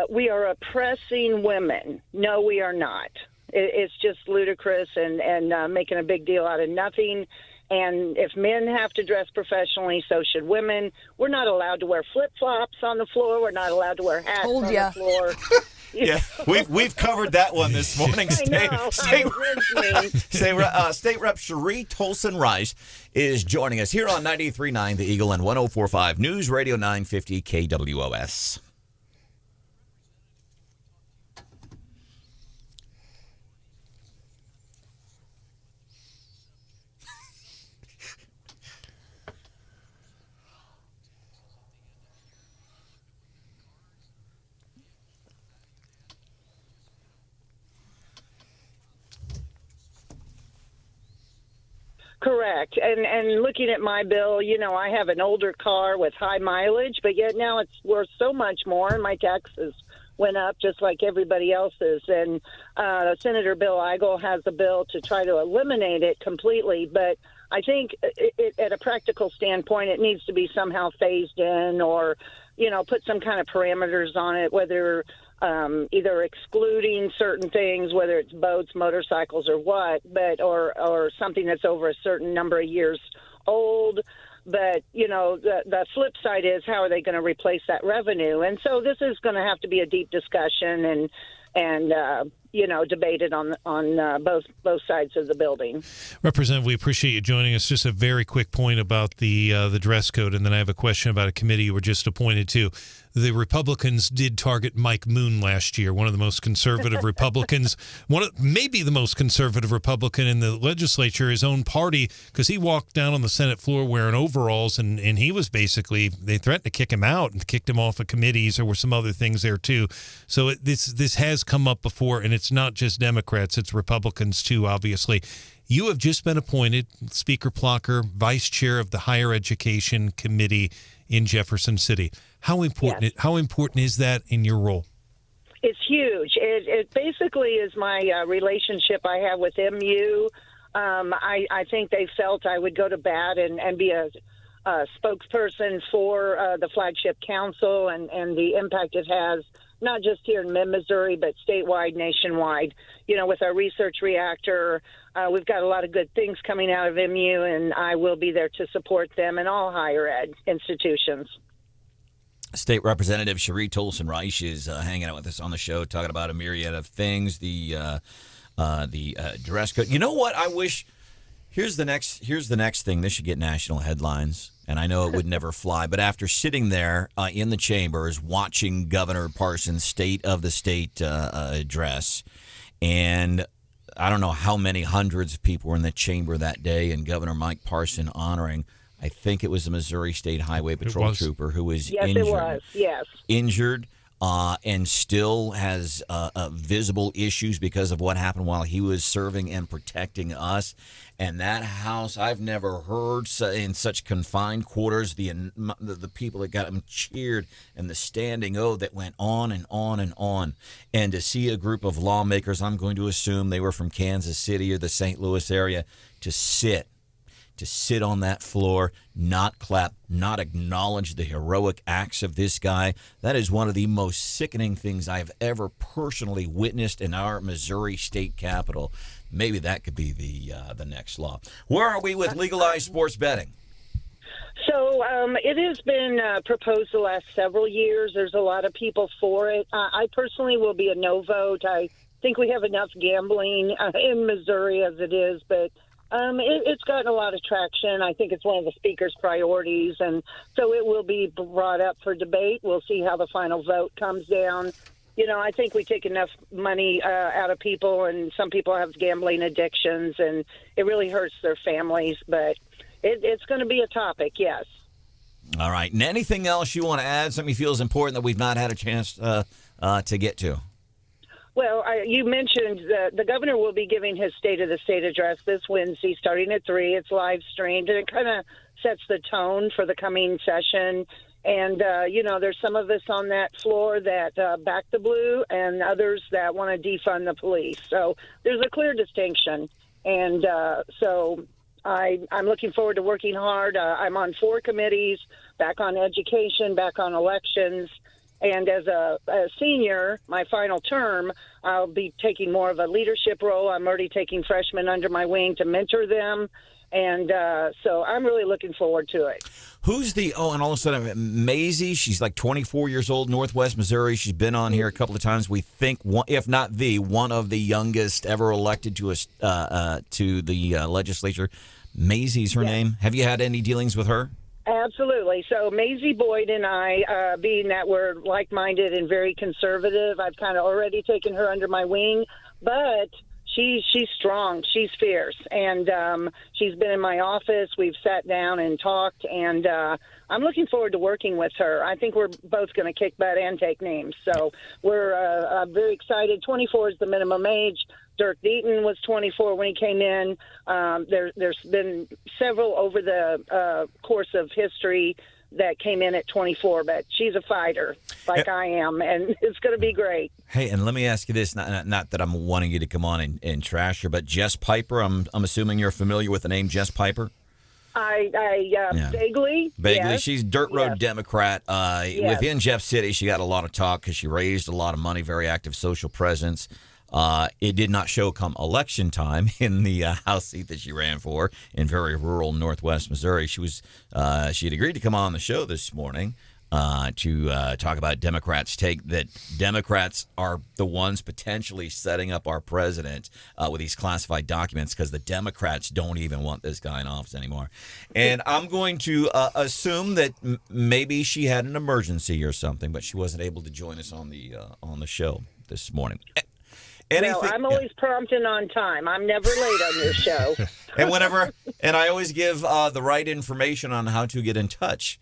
we are oppressing women. No, we are not. It's just ludicrous and making a big deal out of nothing. And if men have to dress professionally, so should women. We're not allowed to wear flip-flops on the floor. We're not allowed to wear hats on the floor. Yeah, we've covered that one this morning. State Rep Cheri Toalson-Reisch is joining us here on 93.9 The Eagle and 104.5 News Radio 950 KWOS. Correct. And looking at my bill, I have an older car with high mileage, but yet now it's worth so much more, and my taxes went up just like everybody else's. And Senator Bill Eigel has a bill to try to eliminate it completely, but I think at a practical standpoint, it needs to be somehow phased in or put some kind of parameters on it, whether either excluding certain things, whether it's boats, motorcycles, or what, or something that's over a certain number of years old. But, the flip side is, how are they going to replace that revenue? And so this is going to have to be a deep discussion and debated on both sides of the building. Representative, we appreciate you joining us. Just a very quick point about the dress code, and then I have a question about a committee you were just appointed to. The Republicans did target Mike Moon last year, one of the most conservative Republicans, maybe the most conservative Republican in the legislature, his own party, because he walked down on the Senate floor wearing overalls, and he was basically, they threatened to kick him out and kicked him off of committees. There were some other things there, too. So this has come up before, and it's not just Democrats, it's Republicans, too, obviously. You have just been appointed, Speaker Plocher, Vice Chair of the Higher Education Committee in Jefferson City. How important? Yes. How important is that in your role? It's huge. It basically is my relationship I have with MU. I think they felt I would go to bat and be a spokesperson for the flagship council and the impact it has, not just here in mid-Missouri, but statewide, nationwide. With our research reactor, we've got a lot of good things coming out of MU, and I will be there to support them and all higher ed institutions. State Representative Cheri Toalson-Reisch is hanging out with us on the show, talking about a myriad of things, the dress code. You know what? I wish. Here's the next thing. This should get national headlines, and I know it would never fly. But after sitting there in the chambers watching Governor Parsons' State of the State address, and I don't know how many hundreds of people were in the chamber that day, and Governor Mike Parson honoring, I think it was a Missouri State Highway Patrol trooper who was injured. Yes, it was. Yes. Injured and still has visible issues because of what happened while he was serving and protecting us. And that house, I've never heard in such confined quarters, the people that got him cheered and the standing O that went on and on and on. And to see a group of lawmakers, I'm going to assume they were from Kansas City or the St. Louis area, to sit on that floor, not clap, not acknowledge the heroic acts of this guy. That is one of the most sickening things I've ever personally witnessed in our Missouri state capitol. Maybe that could be the next law. Where are we with legalized sports betting? So it has been proposed the last several years. There's a lot of people for it. I personally will be a no vote. I think we have enough gambling in Missouri as it is, but it's gotten a lot of traction. I think it's one of the speaker's priorities, and so it will be brought up for debate. We'll see how the final vote comes down. I think we take enough money out of people, and some people have gambling addictions, and it really hurts their families, but it's going to be a topic, yes. All right. And anything else you want to add, something you feel is important that we've not had a chance to get to? Well, you mentioned the governor will be giving his State of the State address this Wednesday starting at 3. It's live streamed, and it kind of sets the tone for the coming session. And, there's some of us on that floor that back the blue and others that want to defund the police. So there's a clear distinction. And so I'm looking forward to working hard. I'm on 4 committees, back on education, back on elections. And as a senior, my final term, I'll be taking more of a leadership role. I'm already taking freshmen under my wing to mentor them. And so I'm really looking forward to it. Who's and all of a sudden, Maisie, she's like 24 years old, Northwest Missouri. She's been on here a couple of times. We think, if not one of the youngest ever elected to the legislature. Maisie's her name. Have you had any dealings with her? Absolutely. So Maisie Boyd and I, being that we're like-minded and very conservative, I've kind of already taken her under my wing, but she's strong. She's fierce, and she's been in my office. We've sat down and talked, and I'm looking forward to working with her. I think we're both going to kick butt and take names, so we're very excited. 24 is the minimum age. Dirk Deaton was 24 when he came in. There's been several over the course of history that came in at 24, but she's a fighter like I am, and it's going to be great. Hey, and let me ask you this, not that I'm wanting you to come on and trash her, but Jess Piper, I'm assuming you're familiar with the name Jess Piper? Vaguely. Vaguely. Yes. She's dirt road Yes. Democrat. Within Jeff City, she got a lot of talk because she raised a lot of money, very active social presence. It did not show come election time in the House seat that she ran for in very rural Northwest Missouri. She had agreed to come on the show this morning to talk about Democrats' take that Democrats are the ones potentially setting up our president with these classified documents because the Democrats don't even want this guy in office anymore. And I'm going to assume that maybe she had an emergency or something, but she wasn't able to join us on the show this morning. Well, I'm always prompt and on time. I'm never late on your show. and I always give the right information on how to get in touch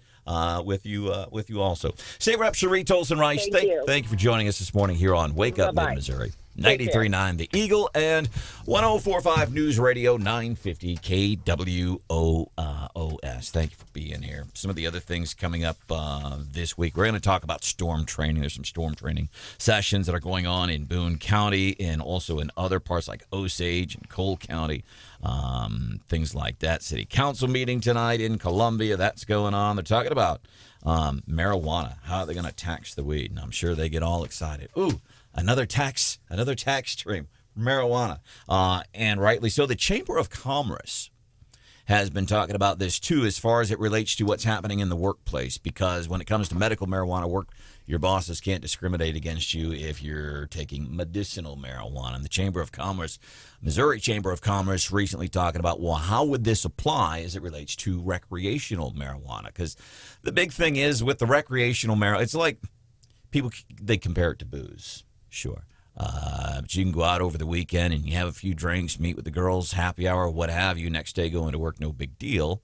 with you also. State Rep Cheri Toalson-Reisch, thank you for joining us this morning here on Wake Up Mid-Missouri. 93.9 The Eagle and 104.5 News Radio 950 KWOOS. Thank you for being here. Some of the other things coming up this week, we're going to talk about storm training. There's some storm training sessions that are going on in Boone County and also in other parts like Osage and Cole County. Things like that. City Council meeting tonight in Columbia. That's going on. They're talking about marijuana. How are they going to tax the weed? And I'm sure they get all excited. Ooh, another tax stream, marijuana. And rightly so. The Chamber of Commerce has been talking about this, too, as far as it relates to what's happening in the workplace. Because when it comes to medical marijuana work, your bosses can't discriminate against you if you're taking medicinal marijuana. And the Chamber of Commerce, Missouri Chamber of Commerce, recently talking about, well, how would this apply as it relates to recreational marijuana? Because the big thing is with the recreational marijuana, it's like people, they compare it to booze. Sure. But you can go out over the weekend and you have a few drinks, meet with the girls, happy hour, what have you. Next day going to work, no big deal.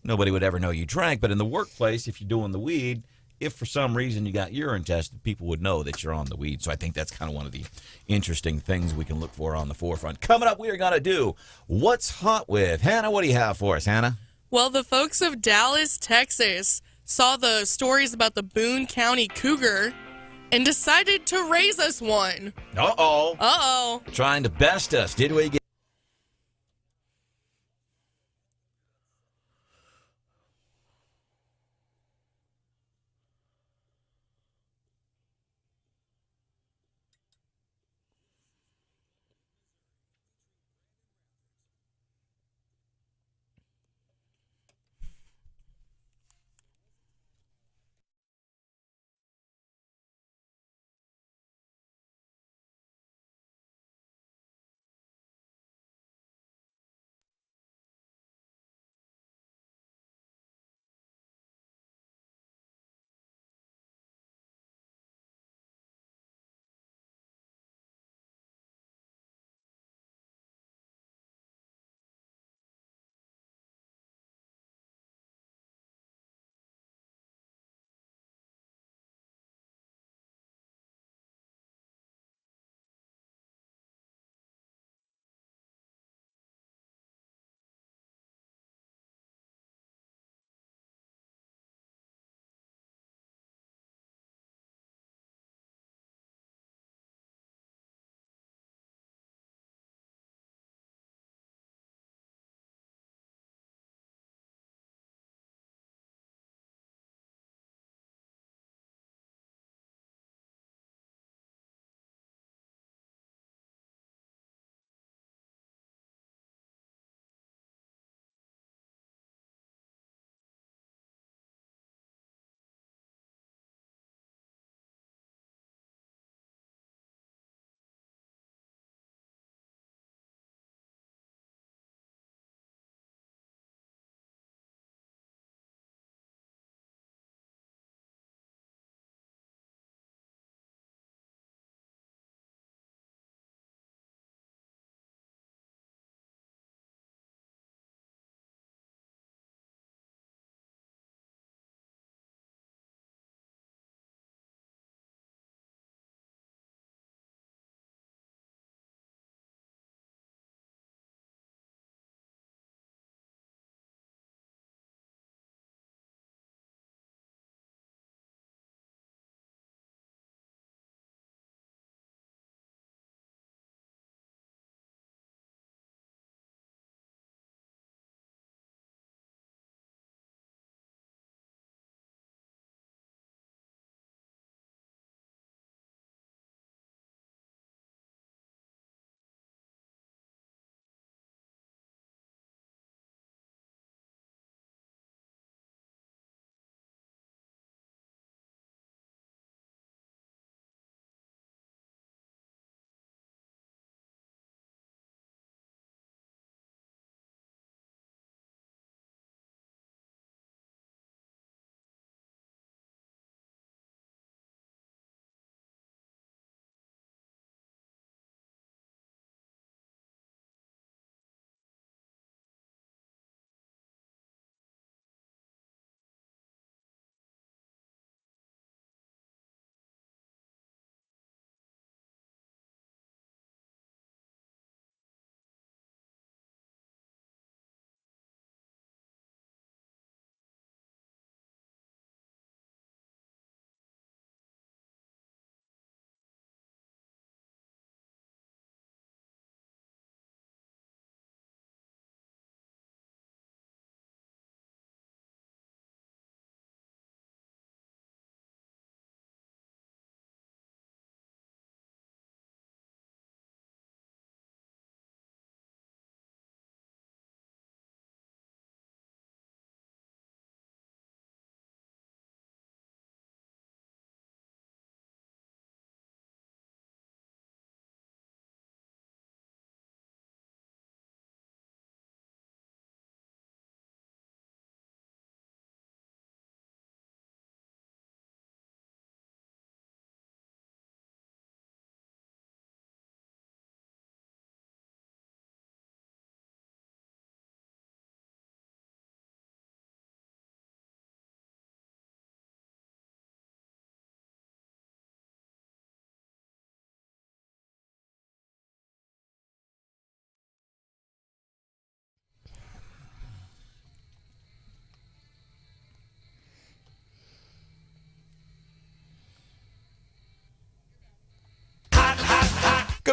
Nobody would ever know you drank. But in the workplace, if you're doing the weed, if for some reason you got urine tested, people would know that you're on the weed. So I think that's kind of one of the interesting things we can look for on the forefront. Coming up, we are going to do What's Hot With. Hannah, what do you have for us, Hannah? Well, the folks of Dallas, Texas saw the stories about the Boone County Cougar and decided to raise us one. Uh-oh. Trying to best us. Did we get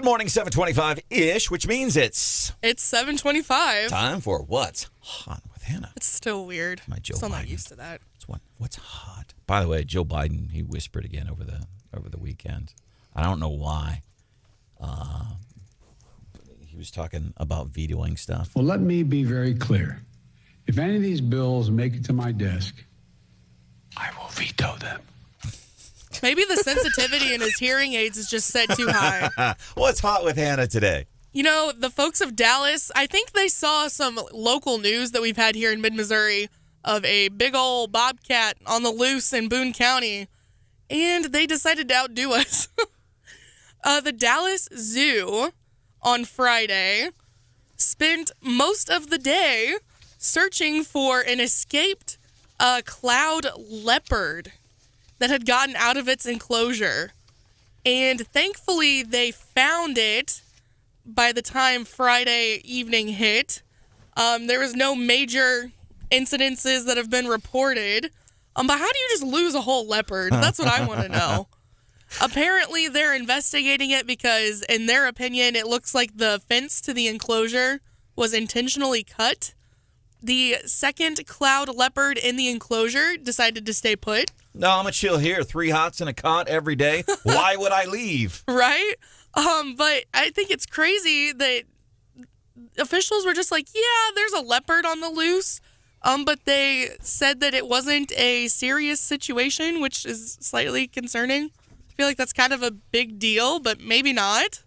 Good morning, 7:25-ish, which means it's 7:25. Time for What's Hot with Hannah. It's still weird. My Joe Still Biden. not used to that. What's hot? By the way, Joe Biden, he whispered again over the weekend. I don't know why. He was talking about vetoing stuff. Well, let me be very clear. If any of these bills make it to my desk, I will veto them. Maybe the sensitivity in his hearing aids is just set too high. What's hot with Hannah today? You know, the folks of Dallas, I think they saw some local news that we've had here in mid-Missouri of a big old bobcat on the loose in Boone County, and they decided to outdo us. The Dallas Zoo on Friday spent most of the day searching for an escaped cloud leopard that had gotten out of its enclosure. And thankfully, they found it by the time Friday evening hit. There was no major incidences that have been reported. But how do you just lose a whole leopard? That's what I want to know. Apparently, they're investigating it because, in their opinion, it looks like the fence to the enclosure was intentionally cut. The second cloud leopard in the enclosure decided to stay put. No, I'm a chill here. 3 hots and a cot every day. Why would I leave? Right? But I think it's crazy that officials were just like, yeah, there's a leopard on the loose. But they said that it wasn't a serious situation, which is slightly concerning. I feel like that's kind of a big deal, but maybe not.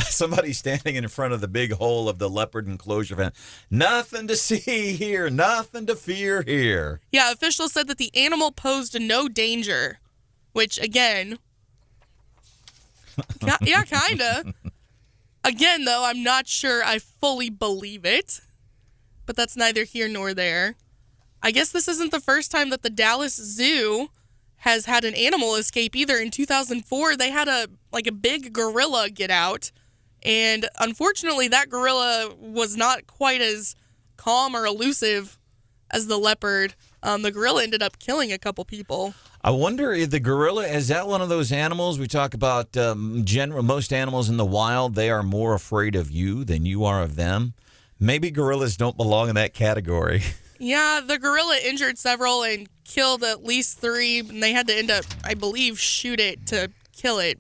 Somebody standing in front of the big hole of the leopard enclosure vent. Nothing to see here, nothing to fear here. Yeah, officials said that the animal posed no danger, which, again, yeah, kind of. Again, though, I'm not sure I fully believe it, but that's neither here nor there. I guess this isn't the first time that the Dallas Zoo has had an animal escape either. In 2004, they had a big gorilla get out. And unfortunately, that gorilla was not quite as calm or elusive as the leopard. The gorilla ended up killing a couple people. I wonder if the gorilla, is that one of those animals we talk about? Most animals in the wild, they are more afraid of you than you are of them. Maybe gorillas don't belong in that category. Yeah, the gorilla injured several and killed at least 3. And they had to end up, I believe, shoot it to kill it.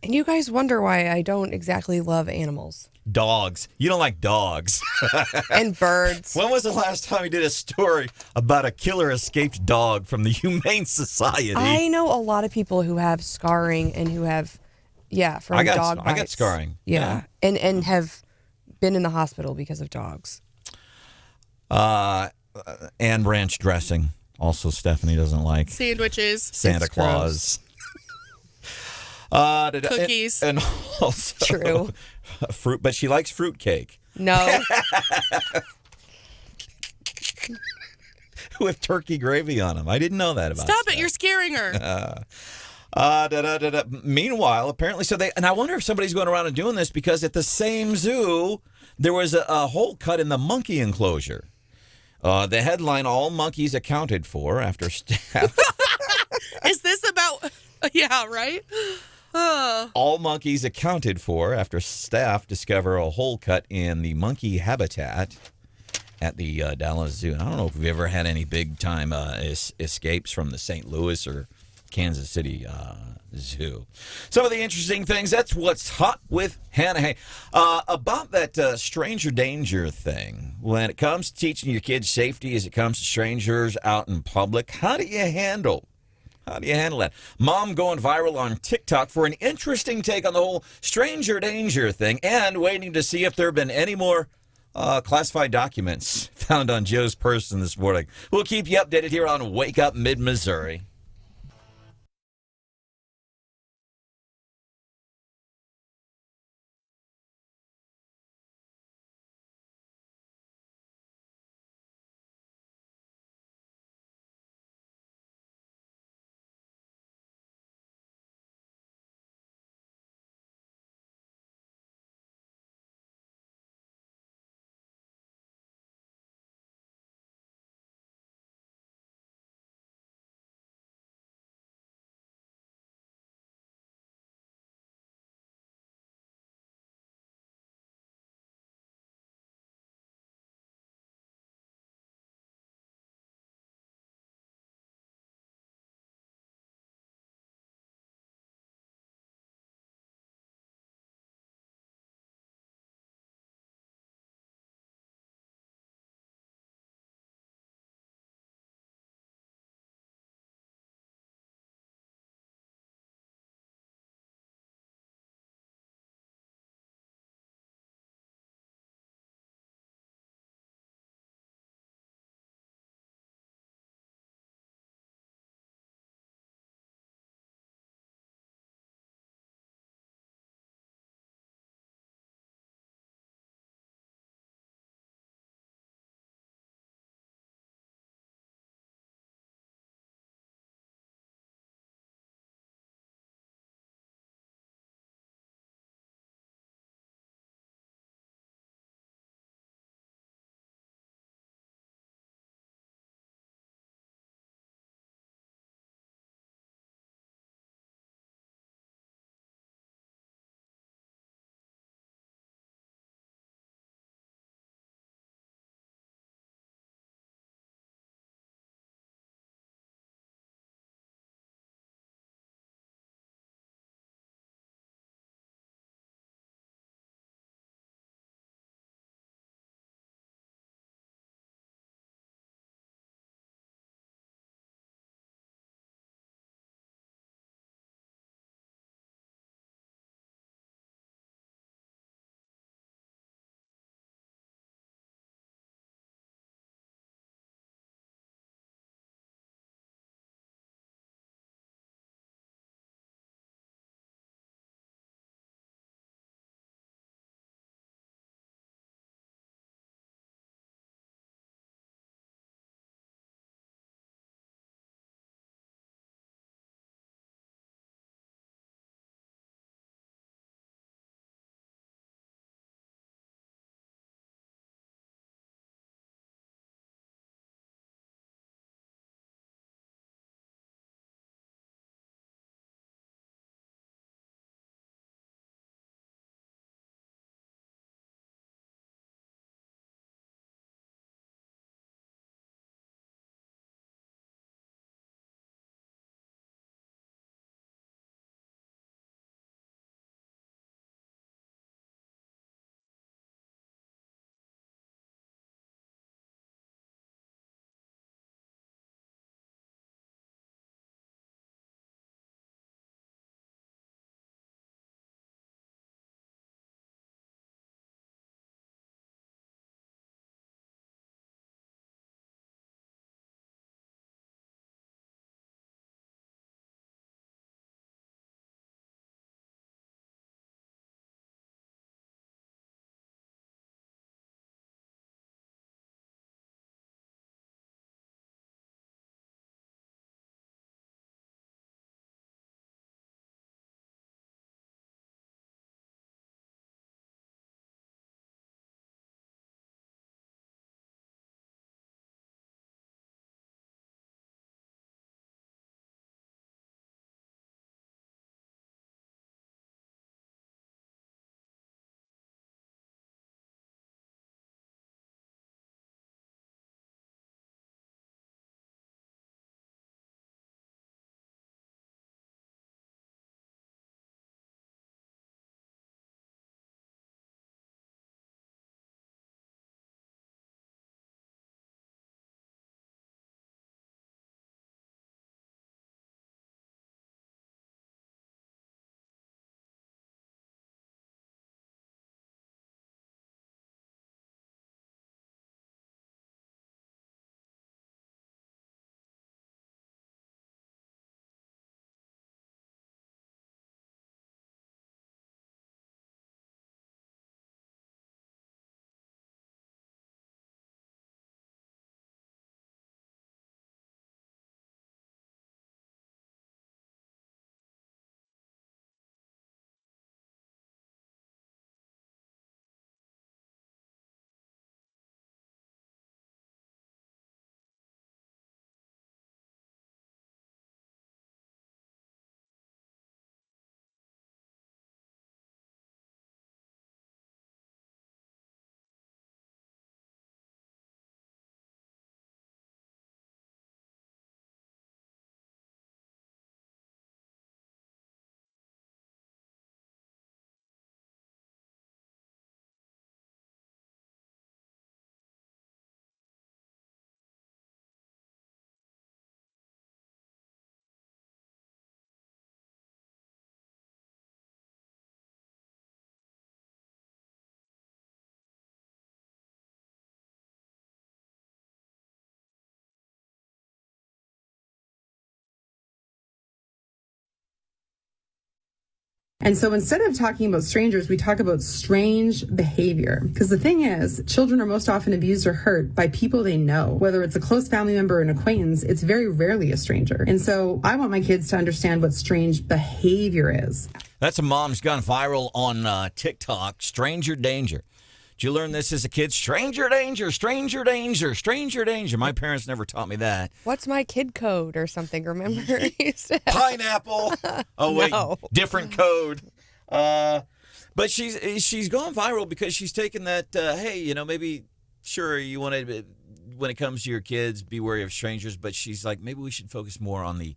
And you guys wonder why I don't exactly love animals. Dogs. You don't like dogs. And birds. When was the last time you did a story about a killer escaped dog from the Humane Society? I know a lot of people who have scarring and who have, from dog bites. I got scarring. Yeah. And have been in the hospital because of dogs. And ranch dressing. Also, Stephanie doesn't like. Sandwiches. Santa Claus. Cookies. And also true. Fruit, but she likes fruit cake. No. With turkey gravy on them. I didn't know that about Stop it, you're scaring her. Meanwhile, apparently, and I wonder if somebody's going around and doing this because at the same zoo, there was a hole cut in the monkey enclosure. The headline, all monkeys accounted for after staff. Is this about, yeah, right? All monkeys accounted for after staff discover a hole cut in the monkey habitat at the Dallas Zoo. And I don't know if we've ever had any big-time escapes from the St. Louis or Kansas City Zoo. Some of the interesting things, that's what's hot with Hannah. Hey, about that stranger danger thing, when it comes to teaching your kids safety as it comes to strangers out in public, how do you handle that? Mom going viral on TikTok for an interesting take on the whole stranger danger thing and waiting to see if there have been any more classified documents found on Joe's person this morning. We'll keep you updated here on Wake Up Mid-Missouri. And so instead of talking about strangers, we talk about strange behavior. Because the thing is, children are most often abused or hurt by people they know. Whether it's a close family member or an acquaintance, it's very rarely a stranger. And so I want my kids to understand what strange behavior is. That's a mom's gone viral on TikTok, stranger danger. Did you learn this as a kid? Stranger danger, stranger danger, stranger danger. My parents never taught me that. What's my kid code or something? Remember? Pineapple. Oh, wait. No. Different code. But she's gone viral because she's taken that, hey, you know, maybe, sure, you want to, when it comes to your kids, be wary of strangers. But she's like, maybe we should focus more on the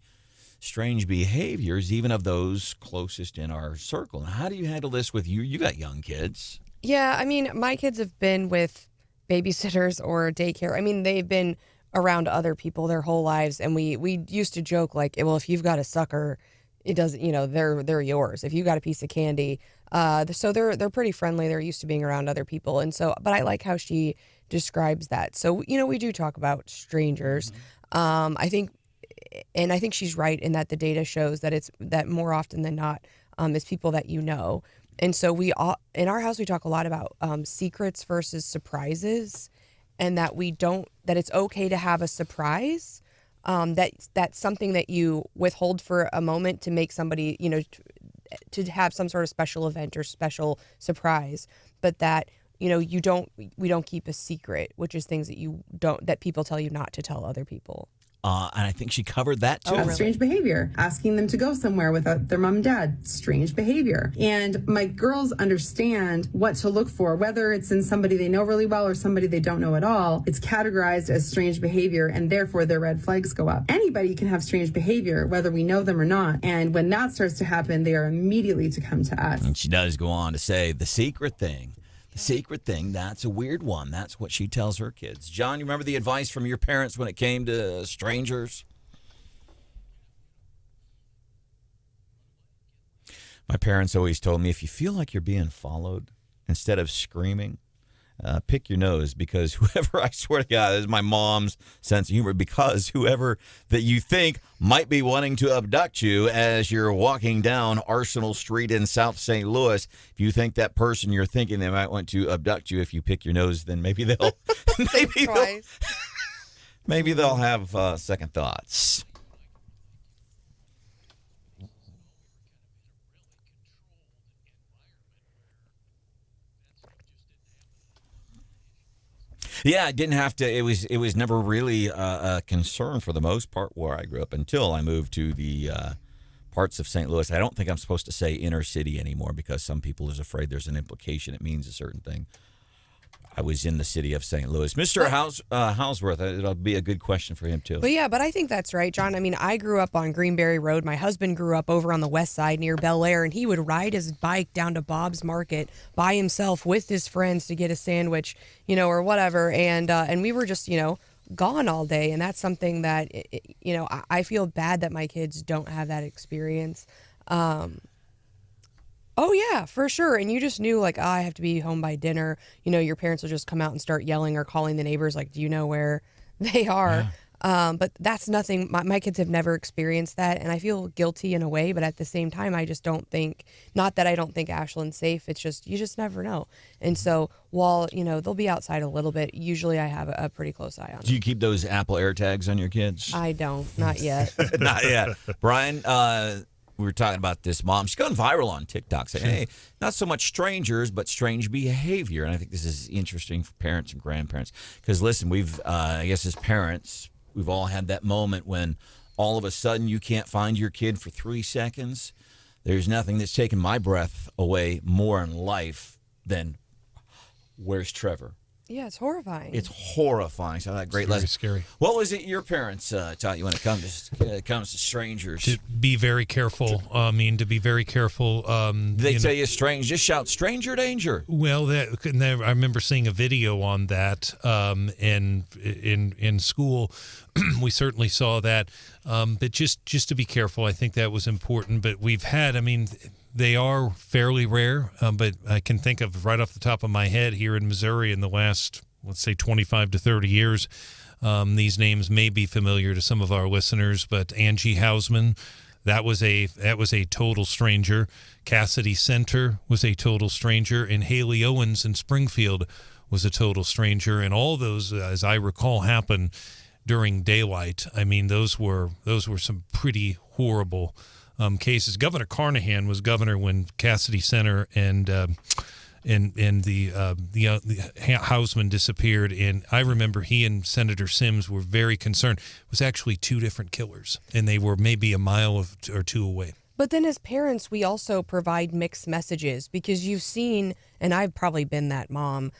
strange behaviors, even of those closest in our circle. Now, how do you handle this with you? You got young kids. Yeah, I mean, my kids have been with babysitters or daycare. I mean, they've been around other people their whole lives, and we used to joke like, well, if you've got a sucker, it doesn't, you know, they're yours. If you got a piece of candy, so they're pretty friendly. They're used to being around other people, and so. But I like how she describes that. So you know, we do talk about strangers. I think she's right in that the data shows that it's that more often than not, it's people that you know. And so we all, in our house, we talk a lot about secrets versus surprises, and that that it's okay to have a surprise, that's something that you withhold for a moment to make somebody, you know, to have some sort of special event or special surprise, but that, you know, we don't keep a secret, which is things that people tell you not to tell other people. And I think she covered that too. Really? Strange behavior. Asking them to go somewhere without their mom and dad. Strange behavior. And my girls understand what to look for, whether it's in somebody they know really well or somebody they don't know at all. It's categorized as strange behavior, and therefore their red flags go up. Anybody can have strange behavior, whether we know them or not. And when that starts to happen, they are immediately to come to us. And she does go on to say the secret thing. Secret thing, that's a weird one. That's what she tells her kids. John, you remember the advice from your parents when it came to strangers? My parents always told me, if you feel like you're being followed, instead of screaming, pick your nose, because whoever, I swear to God, this is my mom's sense of humor, because whoever that you think might be wanting to abduct you as you're walking down Arsenal Street in South St. Louis, if you think that person you're thinking they might want to abduct you, if you pick your nose, then maybe they'll maybe they'll have second thoughts. Yeah, it didn't have to. It was never really a concern for the most part where I grew up until I moved to the parts of St. Louis. I don't think I'm supposed to say inner city anymore because some people is afraid there's an implication. It means a certain thing. I was in the city of St. Louis. Mr. Hausworth, it'll be a good question for him, too. But yeah, I think that's right, John. I mean, I grew up on Greenberry Road. My husband grew up over on the west side near Bel Air, and he would ride his bike down to Bob's Market by himself with his friends to get a sandwich, you know, or whatever. And we were just, you know, gone all day. And that's something that, you know, I feel bad that my kids don't have that experience. Oh, yeah, for sure. And you just knew, like, I have to be home by dinner. You know, your parents will just come out and start yelling or calling the neighbors, like, do you know where they are? Yeah. But that's nothing. My kids have never experienced that. And I feel guilty in a way. But at the same time, I just don't think, not that I don't think Ashlyn's safe. It's just, you just never know. And so while, you know, they'll be outside a little bit, usually I have a pretty close eye on them. Do you keep those Apple AirTags on your kids? I don't. Not yet. Not yet. Brian, we were talking about this mom. She's gone viral on TikTok saying, hey, not so much strangers, but strange behavior. And I think this is interesting for parents and grandparents. Because, listen, we've, I guess as parents, we've all had that moment when all of a sudden you can't find your kid for 3 seconds. There's nothing that's taken my breath away more in life than, where's Trevor? Yeah, it's horrifying. It's horrifying. So that great lesson. Very scary. What was it your parents taught you when it comes to strangers? To be very careful. To be very careful. They tell you strange. Just shout, stranger danger. Well, I remember seeing a video on that in school. We certainly saw that. But just to be careful, I think that was important. But we've had, they are fairly rare, but I can think of right off the top of my head here in Missouri in the last, let's say, 25 to 30 years. These names may be familiar to some of our listeners, but Angie Hausman, That was a total stranger. Cassidy Center was a total stranger, and Haley Owens in Springfield was a total stranger. And all those, as I recall, happened during daylight. I mean, those were some pretty horrible cases. Governor Carnahan was governor when Cassidy Center and the Hausman disappeared, and I remember he and Senator Sims were very concerned. It was actually two different killers, and they were maybe a mile or two away. But then as parents, we also provide mixed messages because you've seen, and I've probably been that mom,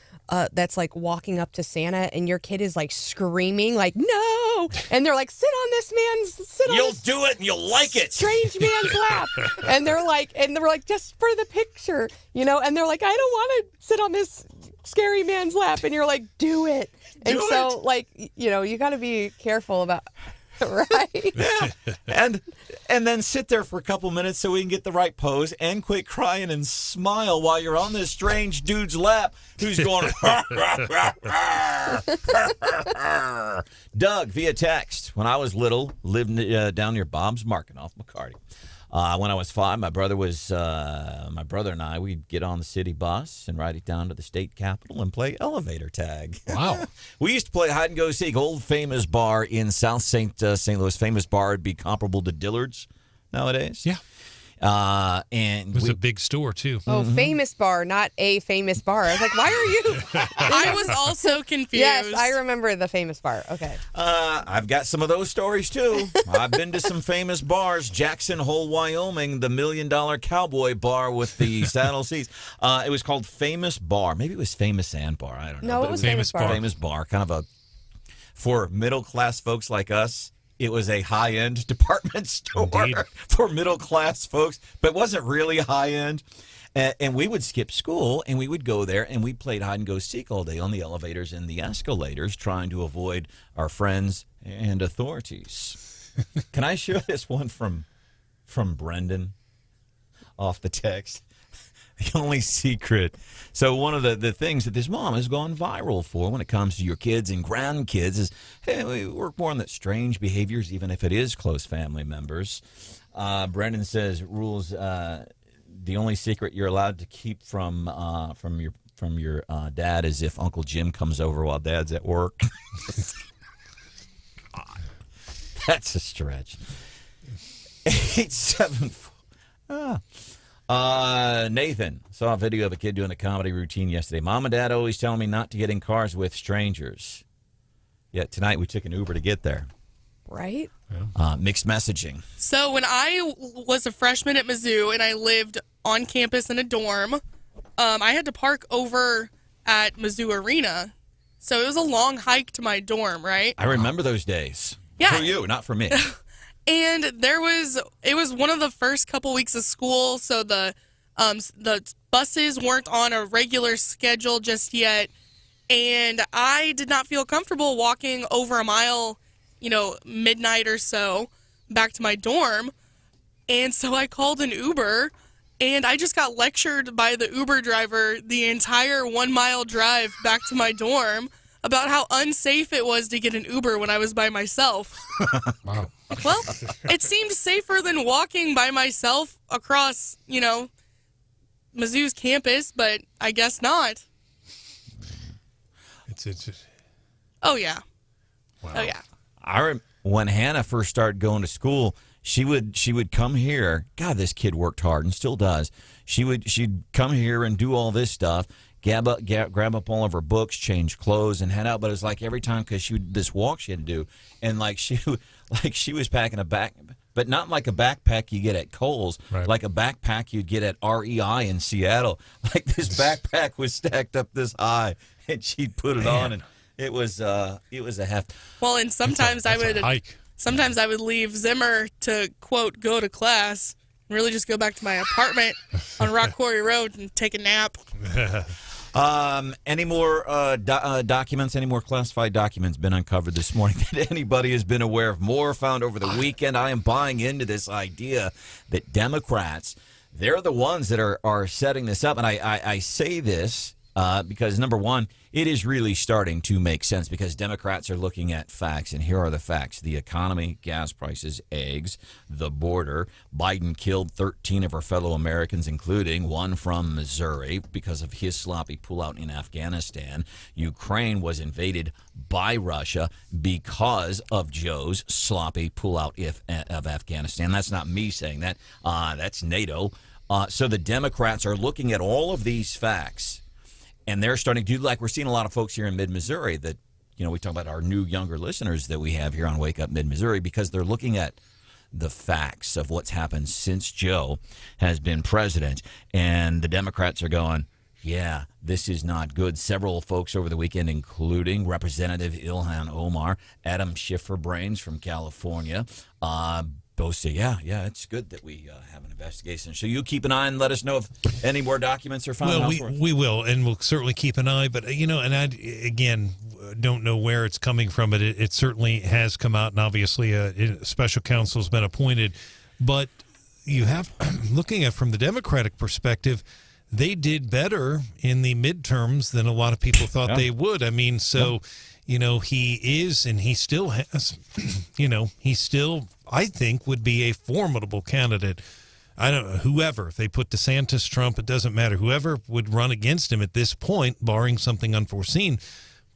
that's like walking up to Santa and your kid is like screaming like, no! And they're like, sit on this You'll do it and you'll like it. Strange man's lap. And they're like, just for the picture, and they're like, I don't want to sit on this scary man's lap. And you're like, do it. And so like, you got to be careful about... Right. Yeah. And then sit there for a couple minutes so we can get the right pose and quit crying and smile while you're on this strange dude's lap who's going Doug via text. When I was little, lived down near Bob's Market off McCarty. When I was 5, my brother and I, we'd get on the city bus and ride it down to the state capitol and play elevator tag. Wow. We used to play hide and go seek. Old famous bar in South St. Louis. Famous bar would be comparable to Dillard's nowadays. Yeah. And it was a big store too. Oh, famous bar, not a famous bar. I was like, why are you? I was also confused. Yes, I remember the famous bar. Okay. I've got some of those stories too. I've been to some famous bars. Jackson Hole, Wyoming, the $1 Million Cowboy Bar with the saddle seats. It was called Famous Bar. Maybe it was Famous and Bar. I don't know. No, it was Famous Bar. Famous Bar. Kind of for middle class folks like us. It was a high-end department store for middle-class folks, but it wasn't really high-end. And we would skip school, and we would go there, and we played hide-and-go-seek all day on the elevators and the escalators, trying to avoid our friends and authorities. Can I share this one from Brendan off the text? The only secret. So one of the things that this mom has gone viral for when it comes to your kids and grandkids is, hey, we work more on that strange behaviors, even if it is close family members. Brendan says rules. The only secret you're allowed to keep from your dad is if Uncle Jim comes over while Dad's at work. God, that's a stretch. 874. Nathan saw a video of a kid doing a comedy routine yesterday. Mom and Dad always telling me not to get in cars with strangers. Yet tonight we took an Uber to get there. Right? Mixed messaging. So when I was a freshman at Mizzou and I lived on campus in a dorm, I had to park over at Mizzou Arena. So it was a long hike to my dorm, right? I remember those days. Yeah. For you, not for me. And it was one of the first couple weeks of school, so the buses weren't on a regular schedule just yet, and I did not feel comfortable walking over a mile, midnight or so, back to my dorm, and so I called an Uber, and I just got lectured by the Uber driver the entire 1 mile drive back to my dorm about how unsafe it was to get an Uber when I was by myself. Wow. Well, it seemed safer than walking by myself across, Mizzou's campus, but I guess not. It's Oh, yeah. Wow. Oh, yeah. When Hannah first started going to school, she would come here. God, this kid worked hard and still does. She'd come here and do all this stuff. Grab up all of her books, change clothes, and head out. But it was like every time because this walk she had to do, and she was packing a back, but not like a backpack you get at Kohl's, right. Like a backpack you'd get at REI in Seattle. Like this backpack was stacked up this high, and she'd put it on, and it was a heft. Well, and sometimes I would leave Zimmer to quote go to class, and really just go back to my apartment on Rock Quarry Road and take a nap. Any more documents, any more classified documents been uncovered this morning that anybody has been aware of? More found over the weekend. I am buying into this idea that Democrats, they're the ones that are setting this up. And I say this because, number one, it is really starting to make sense because Democrats are looking at facts, and here are the facts. The economy, gas prices, eggs, the border. Biden killed 13 of our fellow Americans, including one from Missouri because of his sloppy pullout in Afghanistan. Ukraine was invaded by Russia because of Joe's sloppy pullout of Afghanistan. That's not me saying that. That's NATO. So the Democrats are looking at all of these facts, and they're starting to do, like we're seeing a lot of folks here in mid-Missouri that, we talk about our new younger listeners that we have here on Wake Up Mid-Missouri, because they're looking at the facts of what's happened since Joe has been president. And the Democrats are going, yeah, this is not good. Several folks over the weekend, including Representative Ilhan Omar, Adam Schiffer-Brains from California, both say, yeah, it's good that we have an investigation. So you keep an eye and let us know if any more documents are found. Well, we will, and we'll certainly keep an eye. But, and I, again, don't know where it's coming from, but it certainly has come out, and obviously a special counsel has been appointed. But you have, looking at it from the Democratic perspective, they did better in the midterms than a lot of people thought they would. I mean, so, he is, and he still has, he still, I think, would be a formidable candidate. I don't know, whoever, if they put DeSantis, Trump, it doesn't matter. Whoever would run against him at this point, barring something unforeseen,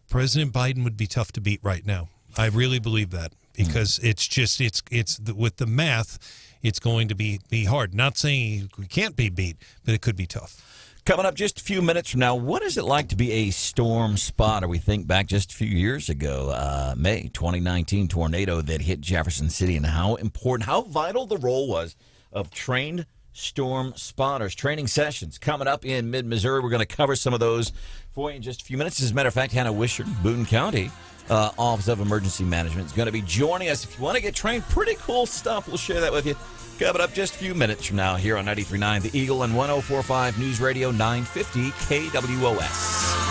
President Biden would be tough to beat right now. I really believe that, because it's just, it's with the math, it's going to be hard. Not saying we can't be beat, but it could be tough. Coming up just a few minutes from now, what is it like to be a storm spotter? We think back just a few years ago, May 2019 tornado that hit Jefferson City, and how important, how vital the role was of trained storm spotters. Training sessions coming up in mid-Missouri. We're going to cover some of those for you in just a few minutes. As a matter of fact, Hannah Wichern, Boone County Office of Emergency Management, is going to be joining us. If you want to get trained, pretty cool stuff. We'll share that with you. Coming up just a few minutes from now here on 93.9 The Eagle and 104.5 News Radio 950 KWOS.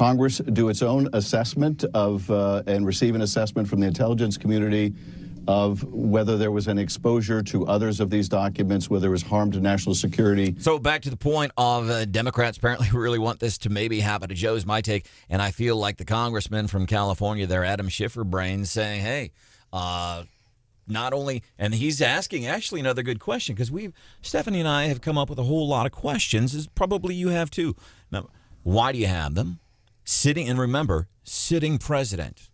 Congress do its own assessment of and receive an assessment from the intelligence community of whether there was an exposure to others of these documents, whether there was harm to national security. So back to the point of Democrats apparently really want this to maybe happen to Joe's my take, and I feel like the congressman from California there, Adam Schifferbrain, saying, hey, not only, and he's asking actually another good question, because Stephanie and I have come up with a whole lot of questions, as probably you have too. Now, why do you have them? And remember, sitting president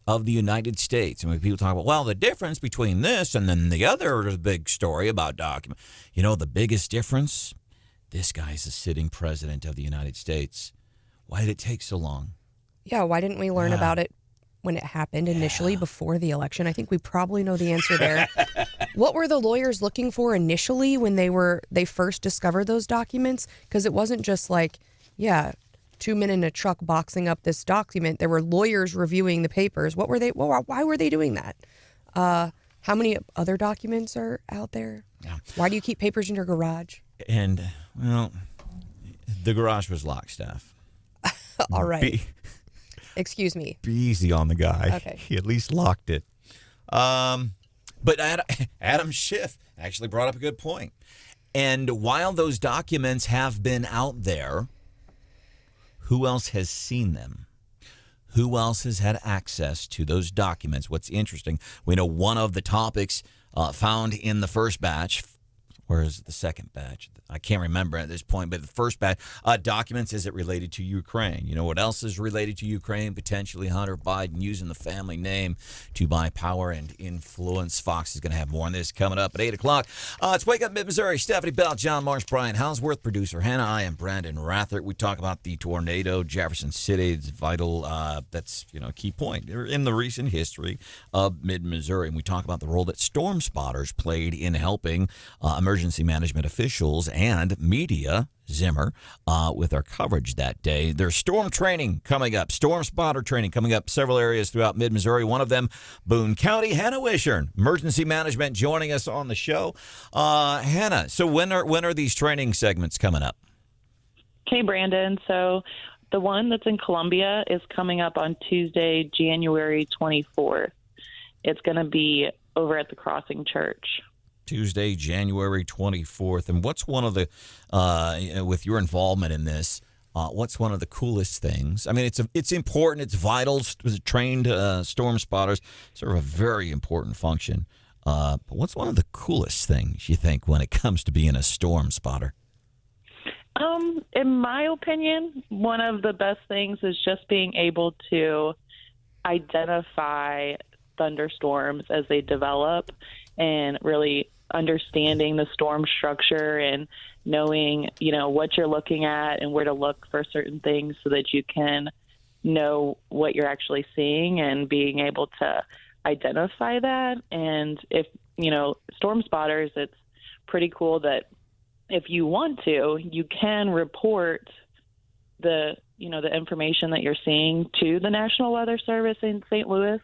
of the United States. And when people talk about, well, the difference between this and then the other big story about document, the biggest difference, this guy's the sitting president of the United States. Why did it take so long? Yeah, why didn't we learn about it when it happened initially before the election? I think we probably know the answer there. What were the lawyers looking for initially when they first discovered those documents? Because it wasn't just like, two men in a truck boxing up this document. There were lawyers reviewing the papers. What were they? Why were they doing that? How many other documents are out there? Yeah. Why do you keep papers in your garage? And, the garage was locked, Steph. All right. Excuse me. Be easy on the guy. Okay. He at least locked it. But Adam Schiff actually brought up a good point. And while those documents have been out there, who else has seen them? Who else has had access to those documents? What's interesting, we know one of the topics found in the first batch. Where's the second batch? I can't remember at this point, but the first batch documents, is it related to Ukraine? You know what else is related to Ukraine? Potentially Hunter Biden using the family name to buy power and influence. Fox is going to have more on this coming up at 8 o'clock. It's Wake Up Mid-Missouri. Stephanie Bell, John Marsh, Brian Houseworth, producer Hannah. I am Branden Rathert. We talk about the tornado, Jefferson City. It's vital. That's a key point in the recent history of Mid-Missouri. And we talk about the role that storm spotters played in helping emergency management officials and media, Zimmer, with our coverage that day. There's storm training coming up, storm spotter training coming up several areas throughout Mid-Missouri. One of them, Boone County. Hannah Wichern, emergency management, joining us on the show. Hannah, so when are these training segments coming up? Okay, Brandon. So the one that's in Columbia is coming up on Tuesday, January 24th. It's going to be over at the Crossing Church. Tuesday, January 24th. And what's one of the, with your involvement in this, what's one of the coolest things? I mean, it's important. It's vital. Trained storm spotters serve a very important function. But what's one of the coolest things you think when it comes to being a storm spotter? In my opinion, one of the best things is just being able to identify thunderstorms as they develop and really understanding the storm structure and knowing, what you're looking at and where to look for certain things so that you can know what you're actually seeing and being able to identify that. And if, storm spotters, it's pretty cool that if you want to, you can report the information that you're seeing to the National Weather Service in St. Louis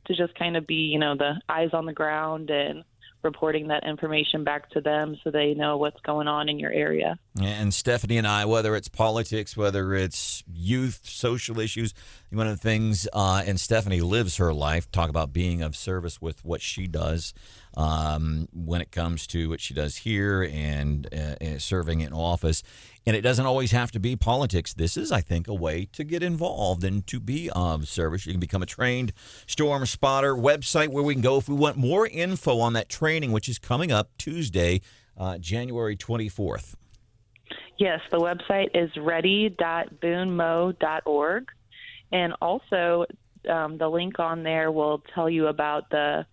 to just kind of be, the eyes on the ground and reporting that information back to them so they know what's going on in your area. And Stephanie and I, whether it's politics, whether it's youth, social issues, one of the things, and Stephanie lives her life, talk about being of service with what she does when it comes to what she does here and serving in office. And it doesn't always have to be politics. This is, I think, a way to get involved and to be of service. You can become a trained storm spotter. Website where we can go if we want more info on that training, which is coming up Tuesday, January 24th. Yes, the website is ready.boonemo.org. And also the link on there will tell you about the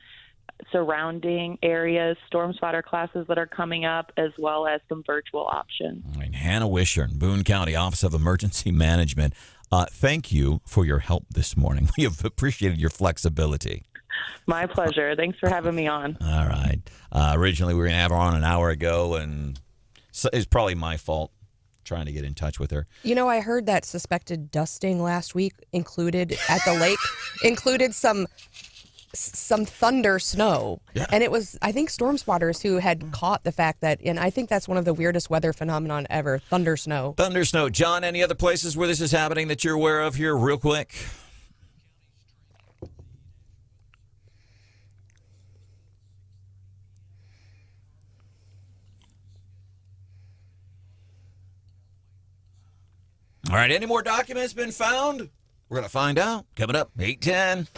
surrounding areas, storm spotter classes that are coming up, as well as some virtual options. All right, Hannah Wichern, Boone County Office of Emergency Management. Thank you for your help this morning. We have appreciated your flexibility. My pleasure. Thanks for having me on. All right. Originally, we were going to have her on an hour ago, and it's probably my fault trying to get in touch with her. I heard that suspected dusting last week included at the lake included some some thunder snow. Yeah. And it was, I think, storm spotters who had caught the fact that, and I think that's one of the weirdest weather phenomenon ever, thunder snow. Thunder snow. John, any other places where this is happening that you're aware of here real quick? All right, any more documents been found? We're going to find out. Coming up, 8:10.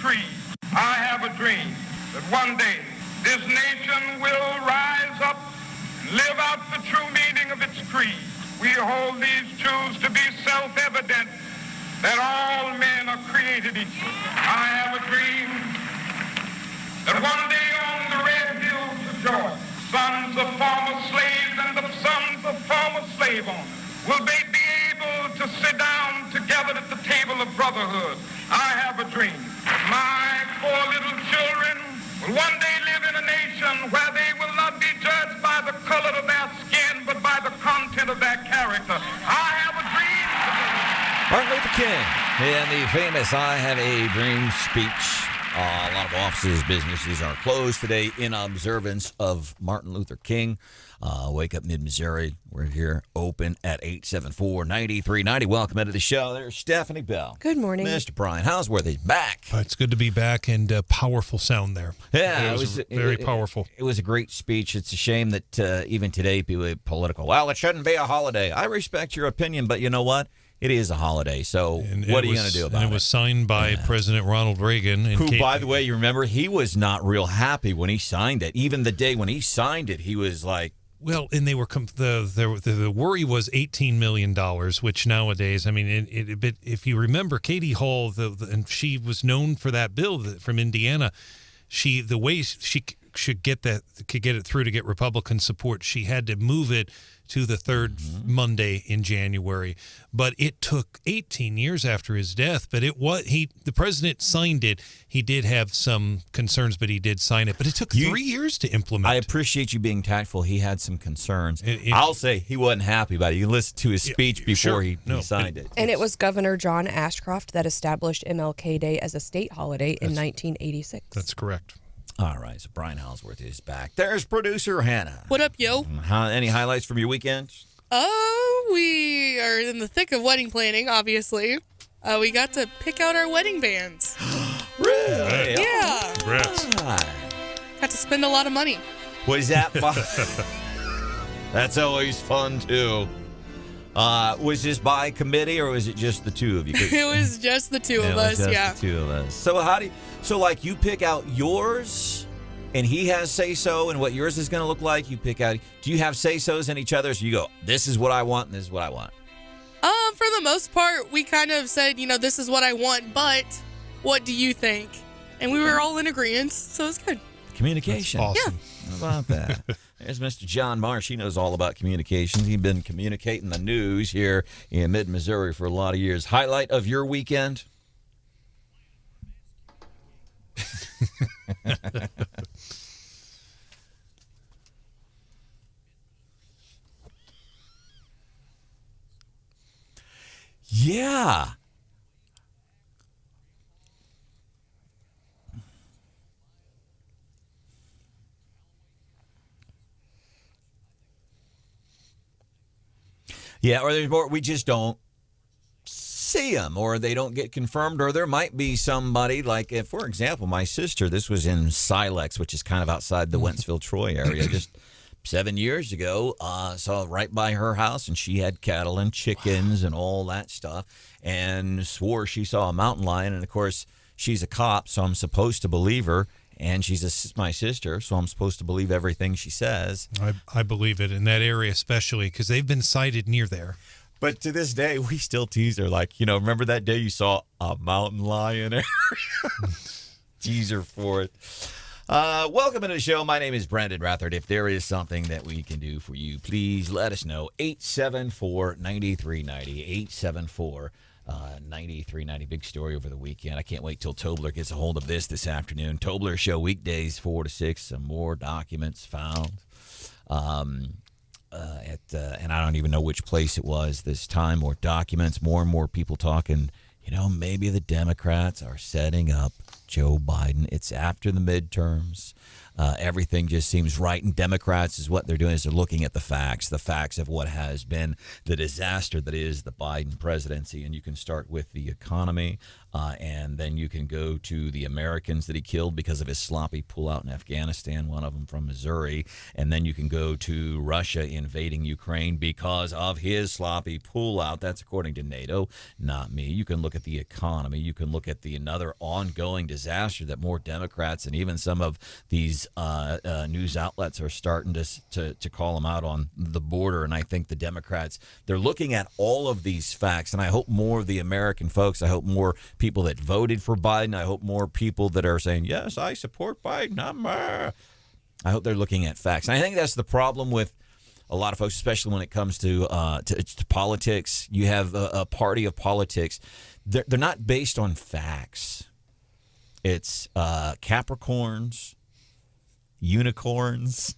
creed. I have a dream that one day this nation will rise up and live out the true meaning of its creed. We hold these truths to be self-evident, that all men are created equal. I have a dream that one day on the red hills of Georgia, sons of former slaves and the sons of former slave owners will they be able to sit down together at the table of brotherhood. I have a dream. My 4 little children will one day live in a nation where they will not be judged by the color of their skin, but by the content of their character. I have a dream. Martin Luther King in the famous I Have a Dream speech. A lot of offices, businesses are closed today in observance of Martin Luther King. Wake Up Mid-Missouri. We're here open at 874-9390. Welcome into the show. There's Stephanie Bell. Good morning. Mr. Brian Houseworthy back. It's good to be back, and powerful sound there. Yeah, it was very powerful. It was a great speech. It's a shame that even today people are political. Well, it shouldn't be a holiday. I respect your opinion, but you know what? It is a holiday, so what are you going to do about it? It was signed by President Ronald Reagan. Who, by the way, you remember, he was not real happy when he signed it. Even the day when he signed it, he was like... Well, and they were the worry was $18 million, which nowadays, I mean, if you remember, Katie Hall, and she was known for that bill from Indiana. The way she could get it through to get Republican support, she had to move it to the third Monday in January. But it took 18 years after his death. But the president signed it. He did have some concerns, but he did sign it. But it took 3 years to implement. I appreciate you being tactful. He had some concerns. I'll say he wasn't happy about it. You listen to his speech before he signed it. And it was Governor John Ashcroft that established MLK Day as a state holiday in 1986. That's correct. All right, so Brian Houseworth is back. There's producer Hannah. What up, yo? Any highlights from your weekend? We are in the thick of wedding planning, obviously. We got to pick out our wedding bands. Really? Yeah. Congrats. Got to spend a lot of money. Was that fun? That's always fun, too. Was this by committee, or was it just the two of you? It was just the two of us, yeah. The two of us. So like you pick out yours, and he has say-so, and what yours is going to look like, you pick out. Do you have say-sos in each other's? You go, this is what I want, and this is what I want. For the most part, we kind of said, this is what I want, but what do you think? And we were all in agreement, so it's good. Communication. That's awesome. Yeah. How about that? There's Mr. John Marsh. He knows all about communications. He's been communicating the news here in mid-Missouri for a lot of years. Highlight of your weekend? Yeah. Yeah, or there's more. We just don't see them, or they don't get confirmed, or there might be somebody like, for example, my sister. This was in Silex, which is kind of outside the Wentzville, Troy area, just 7 years ago. Saw right by her house, and she had cattle and chickens and all that stuff, and swore she saw a mountain lion. And of course, she's a cop, so I'm supposed to believe her. And she's my sister, so I'm supposed to believe everything she says. I believe it in that area, especially because they've been sighted near there. But to this day, we still tease her like, remember that day you saw a mountain lion area? Tease her for it. Welcome to the show. My name is Branden Rathert. If there is something that we can do for you, please let us know. 874-9390. 874-9390. Big story over the weekend. I can't wait till Tobler gets a hold of this afternoon. Tobler Show weekdays 4 to 6. Some more documents found. And I don't even know which place it was this time. More documents, more and more people talking. Maybe the Democrats are setting up Joe Biden. It's after the midterms. Everything just seems right. And Democrats is what they're doing is they're looking at the facts of what has been the disaster that is the Biden presidency. And you can start with the economy, and then you can go to the Americans that he killed because of his sloppy pullout in Afghanistan, one of them from Missouri. And then you can go to Russia invading Ukraine because of his sloppy pullout. That's according to NATO, not me. You can look at the economy. You can look at another ongoing disaster that more Democrats and even some of these news outlets are starting to call them out on the border. And I think the Democrats, they're looking at all of these facts. And I hope more of the American folks, I hope more people that voted for Biden, I hope more people that are saying, yes, I support Biden. I hope they're looking at facts. And I think that's the problem with a lot of folks, especially when it comes to politics. You have a party of politics. They're not based on facts. It's Capricorns, unicorns.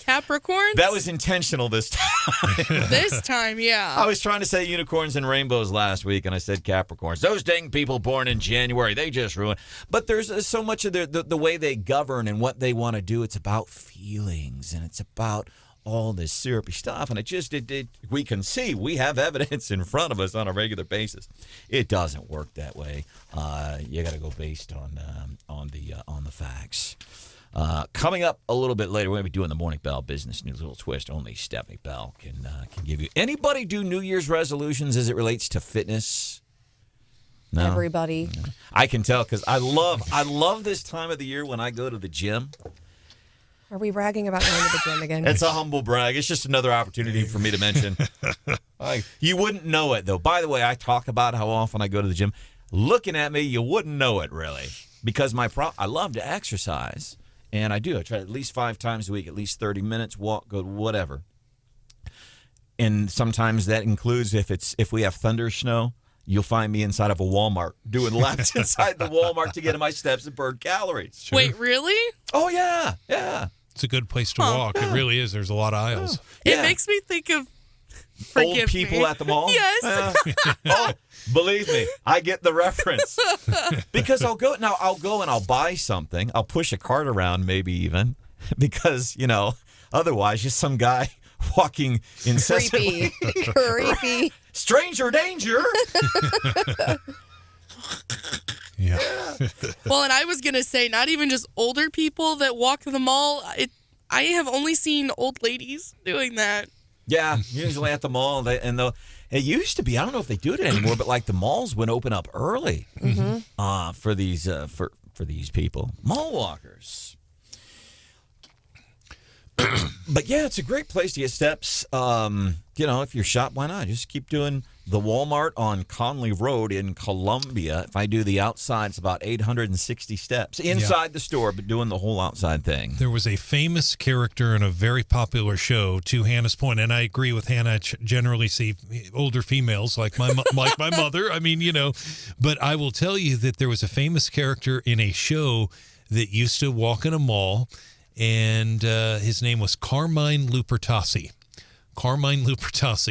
Capricorns? That was intentional this time. This time, yeah. I was trying to say unicorns and rainbows last week, and I said Capricorns. Those dang people born in January, they just ruin. But there's so much of the way they govern and what they want to do. It's about feelings, and it's about all this syrupy stuff. And we can see, we have evidence in front of us on a regular basis. It doesn't work that way. You got to go based on the facts. Coming up a little bit later, we're going to be doing the Morning Bell Business News, little twist. Only Stephanie Bell can give you. Anybody do New Year's resolutions as it relates to fitness? No? Everybody. No. I can tell because I love this time of the year when I go to the gym. Are we bragging about going to the gym again? It's a humble brag. It's just another opportunity for me to mention. You wouldn't know it, though. By the way, I talk about how often I go to the gym. Looking at me, you wouldn't know it, really. Because I love to exercise. And I do. I try at least 5 times a week, at least 30 minutes, walk, go, whatever. And sometimes that includes if we have thunder snow, you'll find me inside of a Walmart doing laps inside the Walmart to get in my steps and burn calories. Sure. Wait, really? Oh, yeah. Yeah. It's a good place to walk. Yeah. It really is. There's a lot of aisles. It makes me think of old people at the mall? Yes. Oh, believe me, I get the reference. Because I'll go and I'll buy something. I'll push a cart around maybe even because, otherwise just some guy walking incessantly. Creepy. Stranger danger. Yeah. Well, and I was going to say, not even just older people that walk the mall. I have only seen old ladies doing that. Yeah, usually at the mall. It used to be, I don't know if they do it anymore, but like the malls would open up early for these people. Mall walkers. But yeah, it's a great place to get steps. If you're shot, why not? Just keep doing the Walmart on Conley Road in Columbia. If I do the outside, it's about 860 steps inside the store, but doing the whole outside thing. There was a famous character in a very popular show, to Hannah's point, and I agree with Hannah. I generally see older females like my mother. I mean, but I will tell you that there was a famous character in a show that used to walk in a mall, and his name was Carmine Lupertazzi,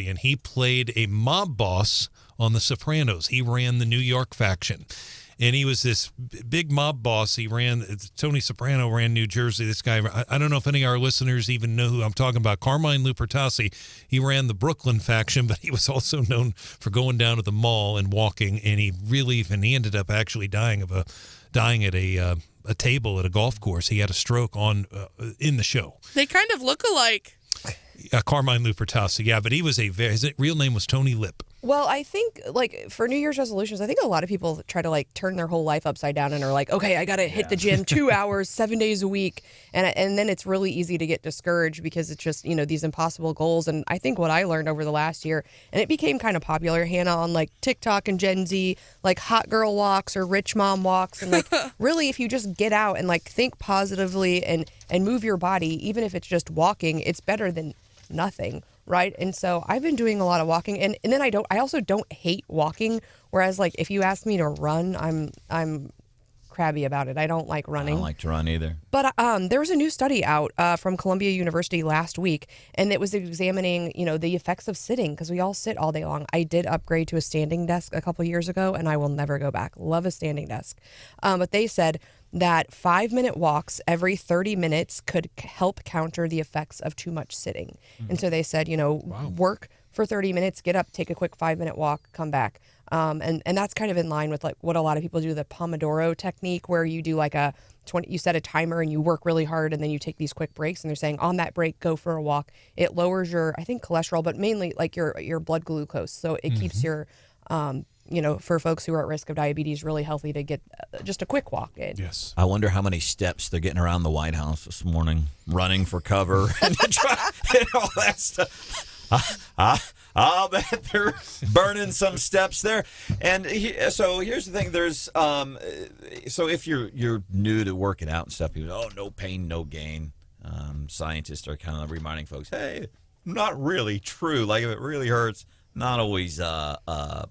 and he played a mob boss on The Sopranos. He ran the New York faction, and he was this big mob boss. Tony Soprano ran New Jersey. This guy, I don't know if any of our listeners even know who I'm talking about. Carmine Lupertazzi, he ran the Brooklyn faction, but he was also known for going down to the mall and walking, and he ended up actually dying at a table at a golf course. He had a stroke in the show. They kind of look alike. Carmine Lupertazzi, yeah, but his real name was Tony Lip. Well, I think, for New Year's resolutions, I think a lot of people try to, turn their whole life upside down and are like, okay, I got to hit the gym 2 hours, 7 days a week. And then it's really easy to get discouraged because it's just, these impossible goals. And I think what I learned over the last year, and it became kind of popular, Hannah, on, TikTok and Gen Z, hot girl walks or rich mom walks. And, really, if you just get out and, think positively and move your body, even if it's just walking, it's better than nothing. Right. And so I've been doing a lot of walking and then I also don't hate walking. Whereas if you ask me to run, I'm crabby about it. I don't like running. I don't like to run either. But there was a new study out from Columbia University last week, and it was examining, the effects of sitting, because we all sit all day long. I did upgrade to a standing desk a couple years ago, and I will never go back. Love a standing desk. But they said that 5-minute walks every 30 minutes could help counter the effects of too much sitting. And so they said, work for 30 minutes, get up, take a quick 5-minute walk, come back. And that's kind of in line with like what a lot of people do, the Pomodoro technique, where you do like you set a timer and you work really hard and then you take these quick breaks, and they're saying on that break, go for a walk. It lowers your, I think, cholesterol, but mainly like your blood glucose. So it keeps your, for folks who are at risk of diabetes, really healthy to get just a quick walk in. Yes. I wonder how many steps they're getting around the White House this morning, running for cover and all that stuff. I'll bet they're burning some steps there. And so here's the thing. There's so if you're new to working out and stuff, people, no pain, no gain. Scientists are kind of reminding folks, hey, not really true. Like if it really hurts, not always the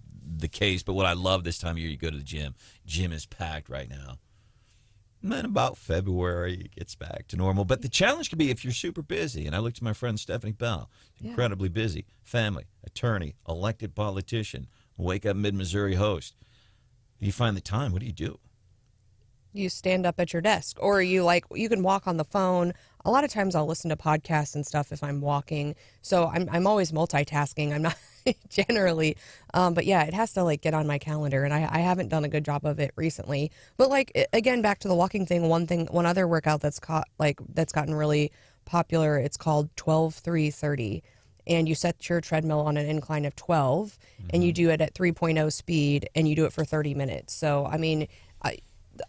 case. But what I love this time of year, you go to the gym. Gym is packed right now. And then about February, it gets back to normal. But the challenge could be if you're super busy. And I looked at my friend Stephanie Bell, incredibly busy, family, attorney, elected politician, Wake Up Mid-Missouri host. You find the time, what do you do? You stand up at your desk, or you can walk on the phone. A lot of times I'll listen to podcasts and stuff if I'm walking. So I'm always multitasking. I'm not generally, but yeah, it has to get on my calendar, and I haven't done a good job of it recently. But again, back to the walking thing. One other workout that's gotten really popular. It's called 12-3-30, and you set your treadmill on an incline of 12, and you do it at 3.0 speed, and you do it for 30 minutes. So I mean,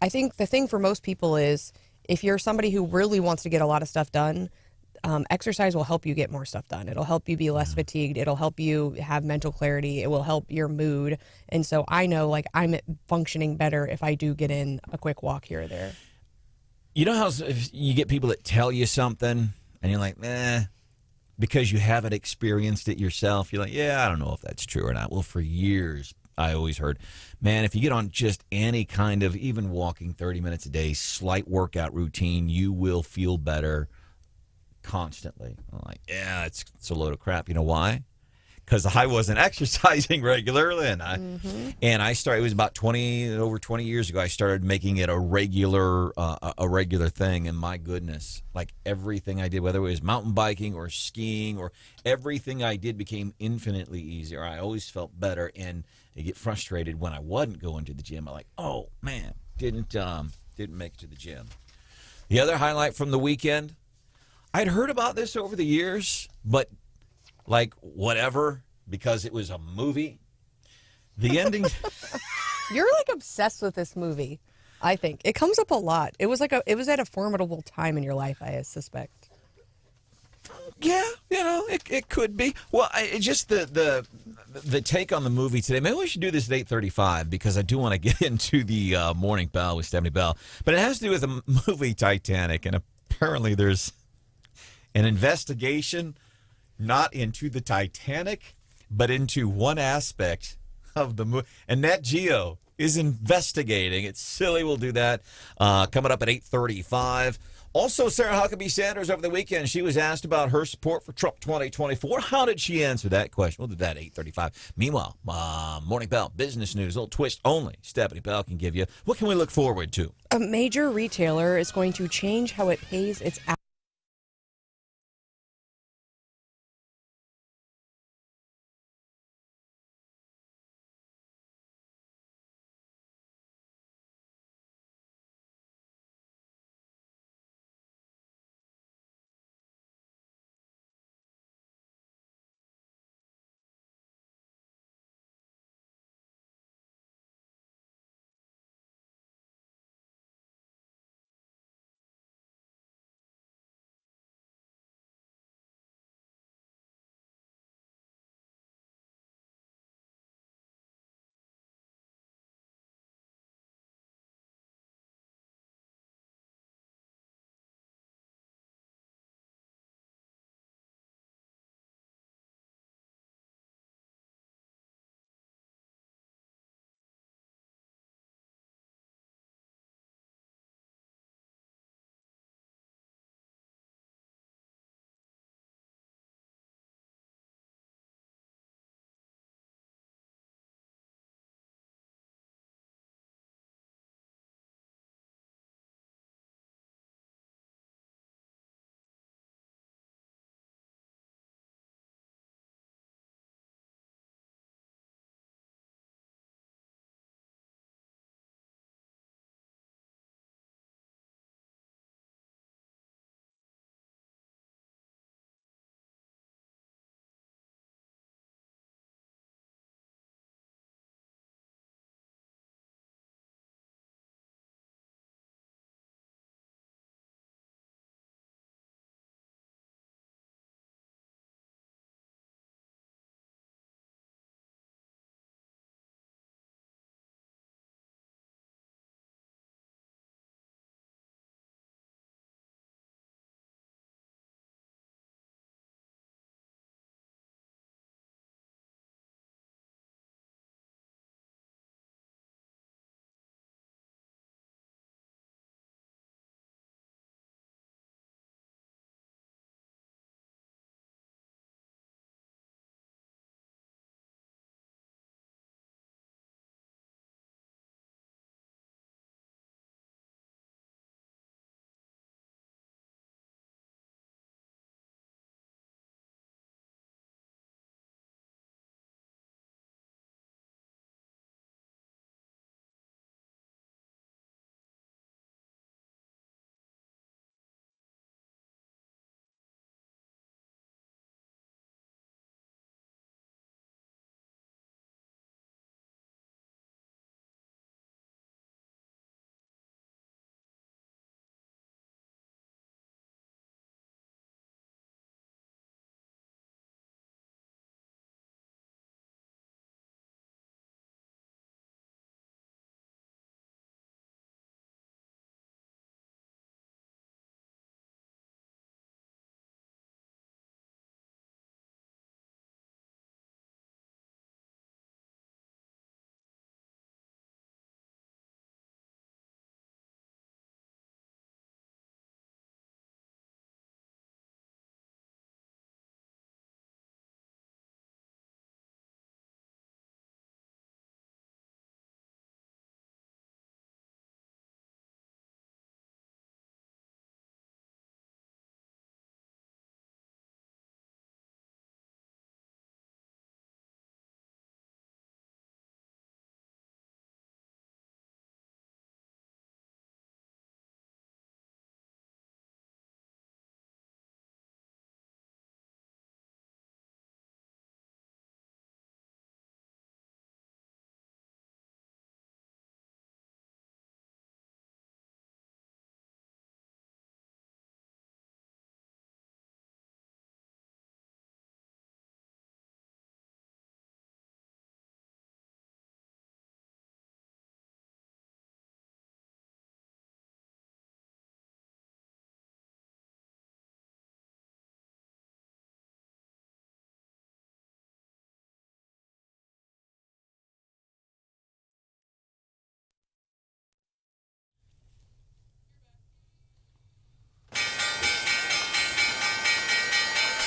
I think the thing for most people is if you're somebody who really wants to get a lot of stuff done, exercise will help you get more stuff done. It'll help you be less fatigued. It'll help you have mental clarity. It will help your mood. And so I know I'm functioning better if I do get in a quick walk here or there. You know how if you get people that tell you something and you're like, because you haven't experienced it yourself, you're like, I don't know if that's true or not. Well, for years, I always heard, man, if you get on just any kind of even walking 30 minutes a day, slight workout routine, you will feel better constantly. I'm like, it's a load of crap. You know why? Because I wasn't exercising regularly, and I started. It was about over 20 years ago. I started making it a regular thing, and my goodness, everything I did, whether it was mountain biking or skiing or everything I did, became infinitely easier. I always felt better, and I get frustrated when I wasn't going to the gym. I'm like, oh man, didn't make it to the gym. The other highlight from the weekend, I'd heard about this over the years, but whatever, because it was a movie. The ending. You're obsessed with this movie. I think it comes up a lot. It was at a formidable time in your life, I suspect. Yeah, it could be. Well, just the take on the movie today. Maybe we should do this at 8:35 because I do want to get into the Morning Bell with Stephanie Bell. But it has to do with the movie Titanic, and apparently there's an investigation not into the Titanic, but into one aspect of the movie. And Nat Geo is investigating. It's silly. We'll do that coming up at 8:35. Also, Sarah Huckabee Sanders over the weekend, she was asked about her support for Trump 2024. How did she answer that question? We'll do that at 8:35. Meanwhile, Morning Bell, business news, a little twist only Stephanie Bell can give you. What can we look forward to? A major retailer is going to change how it pays its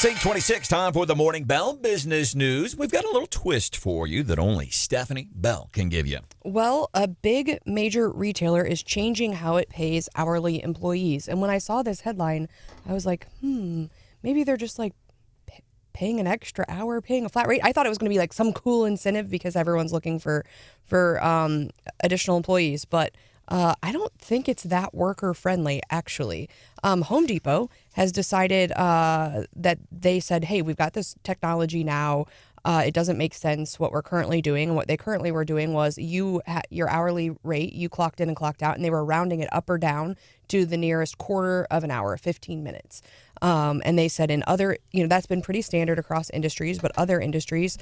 It's 8:26, time for the Morning Bell Business News. We've got a little twist for you that only Stephanie Bell can give you. Well, a big major retailer is changing how it pays hourly employees. And when I saw this headline, I was like, maybe they're just like paying an extra hour, paying a flat rate. I thought it was going to be like some cool incentive because everyone's looking for additional employees. But I don't think it's that worker friendly, actually. Home Depot has decided that they said, hey, we've got this technology now. It doesn't make sense what we're currently doing. And what they currently were doing was your hourly rate, you clocked in and clocked out, and they were rounding it up or down to the nearest quarter of an hour, 15 minutes. And they said in other, that's been pretty standard across industries, but other industries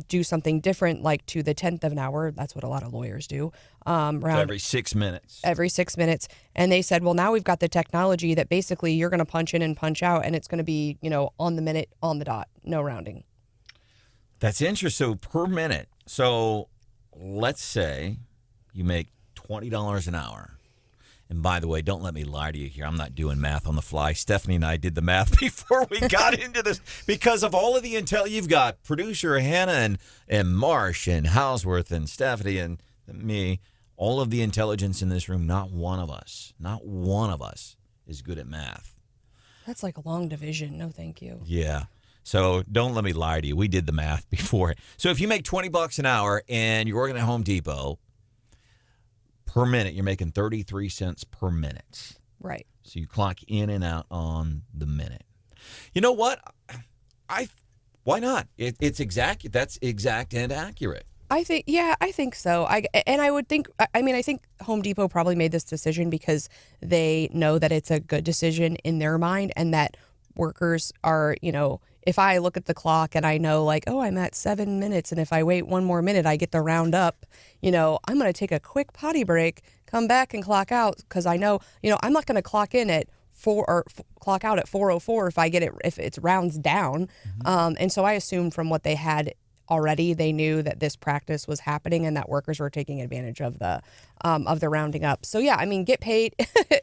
do something different, like to the 10th of an hour. That's what a lot of lawyers do. So every 6 minutes. Every 6 minutes. And they said, well, now we've got the technology that basically you're going to punch in and punch out, and it's going to be, on the minute, on the dot, no rounding. That's interesting. So per minute. So let's say you make $20 an hour. And by the way, don't let me lie to you here. I'm not doing math on the fly. Stephanie and I did the math before we got into this because of all of the intel. You've got producer Hannah and Marsh and Houseworth and Stephanie and me. All of the intelligence in this room, not one of us is good at math. That's like a long division. No, thank you. Yeah. So don't let me lie to you. We did the math before. So if you make $20 an hour and you're working at Home Depot, per minute, you're making 33 cents per minute. Right. So you clock in and out on the minute. You know what? Why not? It's exact. That's exact and accurate. I think so. I think Home Depot probably made this decision because they know that it's a good decision in their mind and that workers are, if I look at the clock and I know like, oh, I'm at 7 minutes and if I wait one more minute, I get the round up, I'm going to take a quick potty break, come back and clock out because I know, I'm not going to clock in at 4 or clock out at 4:04 if it rounds down. And so I assumed from what they had already, they knew that this practice was happening and that workers were taking advantage of the rounding up. So yeah, get paid.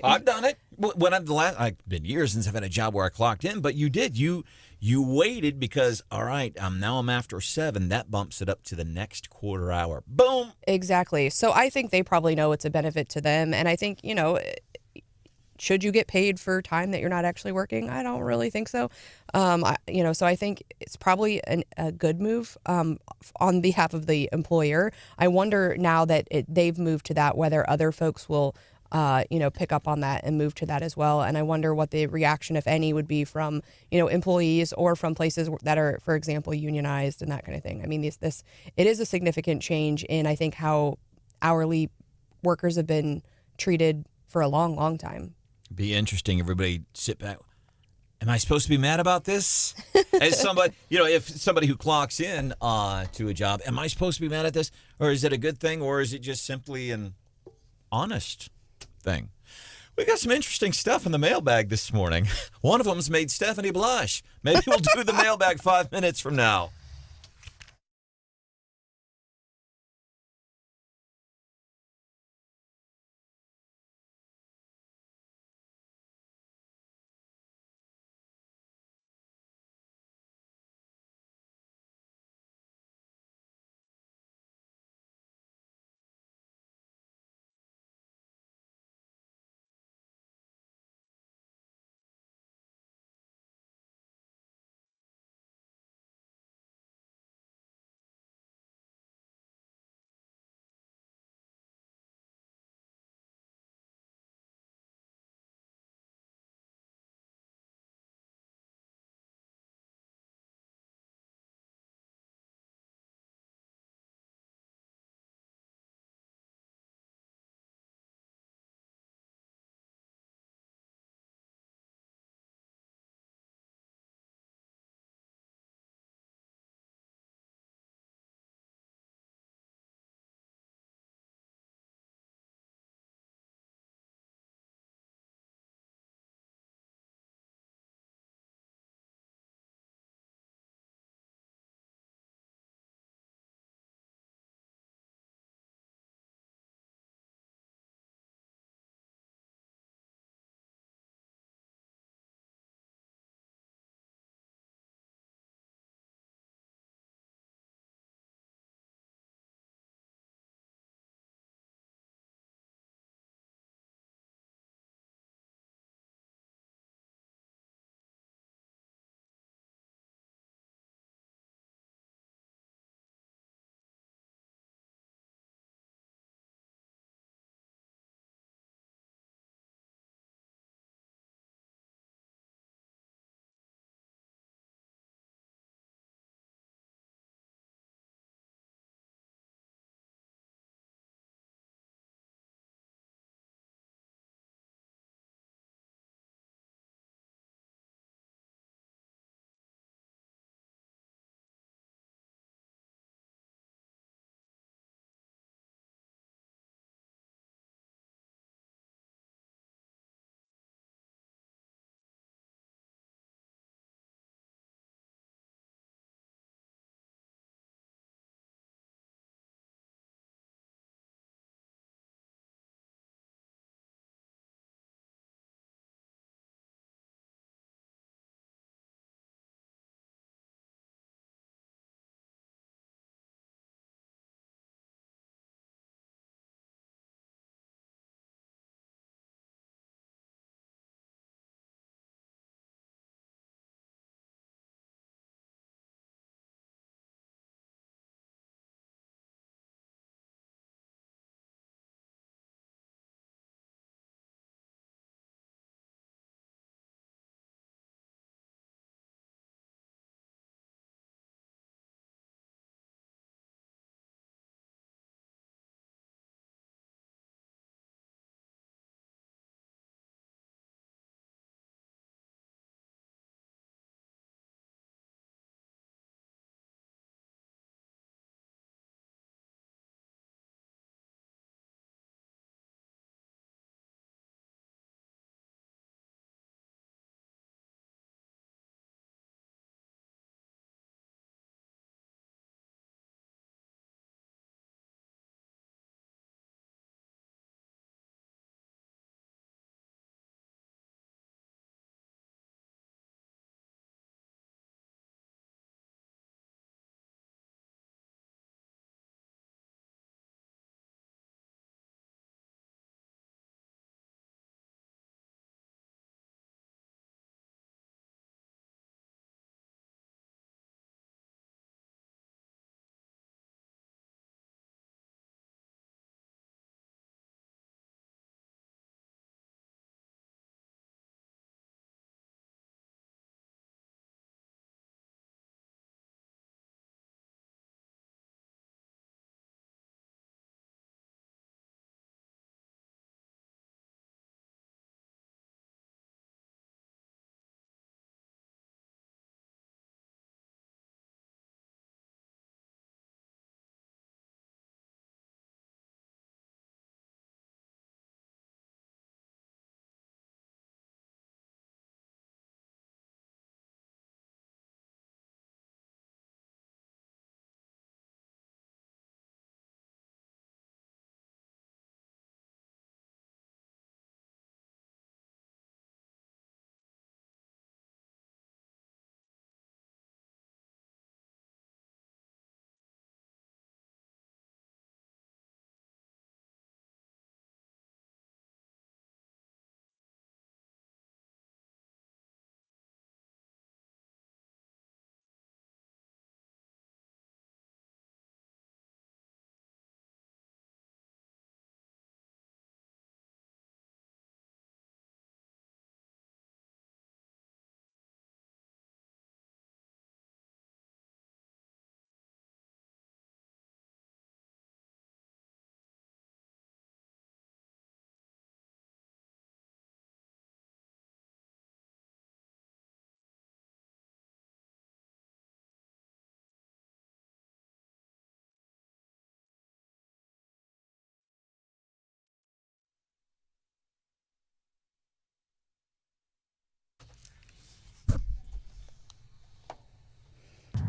I've done it. I've been years since I've had a job where I clocked in, but you did. You waited because all right, now I'm after 7. That bumps it up to the next quarter hour. Boom. Exactly. So I think they probably know it's a benefit to them, and I think should you get paid for time that you're not actually working? I don't really think so. So I think it's probably a good move on behalf of the employer. I wonder now that they've moved to that, whether other folks will, pick up on that and move to that as well. And I wonder what the reaction, if any, would be from, employees or from places that are, for example, unionized and that kind of thing. It is a significant change in, I think, how hourly workers have been treated for a long, long time. Be interesting. Everybody sit back. Am I supposed to be mad about this? As somebody, if somebody who clocks in to a job, am I supposed to be mad at this? Or is it a good thing? Or is it just simply an honest thing? We got some interesting stuff in the mailbag this morning. One of them's made Stephanie blush. Maybe we'll do the mailbag 5 minutes from now.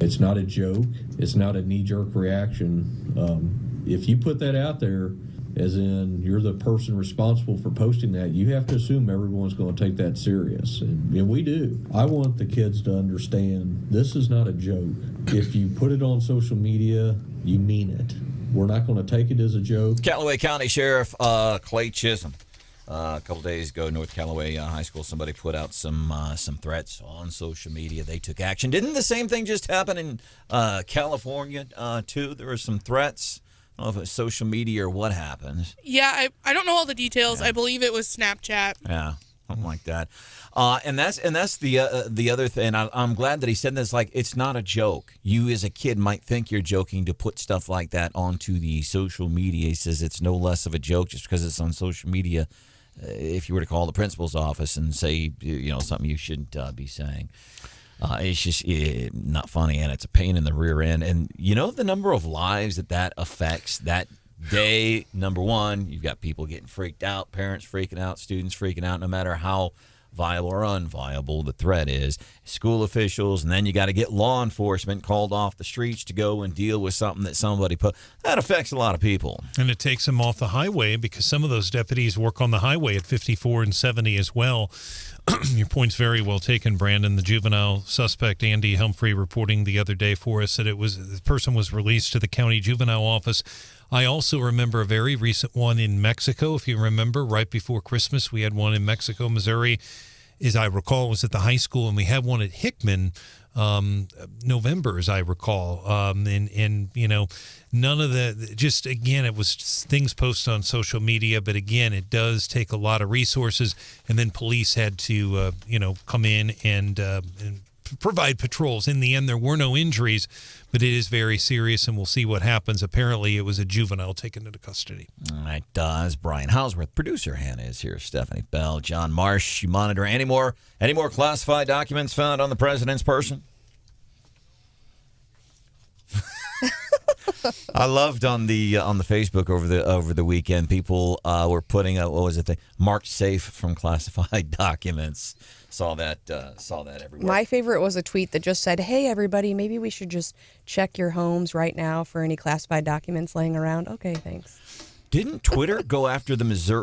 It's not a joke. It's not a knee-jerk reaction. If you put that out there, as in you're the person responsible for posting that, you have to assume everyone's going to take that serious. And we do. I want the kids to understand this is not a joke. If you put it on social media, you mean it. We're not going to take it as a joke. Callaway County Sheriff Clay Chisholm. A couple days ago, North Callaway High School, somebody put out some threats on social media. They took action. Didn't the same thing just happen in California, too? There were some threats. I don't know if it was social media or what happened. Yeah, I don't know all the details. Yeah. I believe it was Snapchat. Yeah, something like that. And that's the other thing. I'm glad that he said this. Like, it's not a joke. You as a kid might think you're joking to put stuff like that onto the social media. He says it's no less of a joke just because it's on social media. If you were to call the principal's office and say, something you shouldn't be saying, it's just not funny, and it's a pain in the rear end. And the number of lives that affects that day. Number one, you've got people getting freaked out, parents freaking out, students freaking out, no matter how viable or unviable the threat is, school officials, and then you got to get law enforcement called off the streets to go and deal with something that somebody put. That affects a lot of people. And it takes them off the highway because some of those deputies work on the highway at 54 and 70 as well. Your point's very well taken, Brandon. The juvenile suspect, Andy Humphrey, reporting the other day for us that the person was released to the county juvenile office. I also remember a very recent one in Mexico. If you remember, right before Christmas, we had one in Mexico, Missouri. As I recall, it was at the high school, and we had one at Hickman, November, as I recall. None of just again, it was things posted on social media, but again, it does take a lot of resources, and then police had to, come in and provide patrols. In the end, there were no injuries, but it is very serious, and we'll see what happens. Apparently, it was a juvenile taken into custody. It does. Brian Hausworth, producer Hannah is here. Stephanie Bell, John Marsh. You monitor any more classified documents found on the president's person? I loved on the Facebook over the weekend, people were putting out, what was it, marked safe from classified documents. Saw that everywhere. My favorite was a tweet that just said, "Hey everybody, maybe we should just check your homes right now for any classified documents laying around." Okay, thanks. Didn't Twitter go after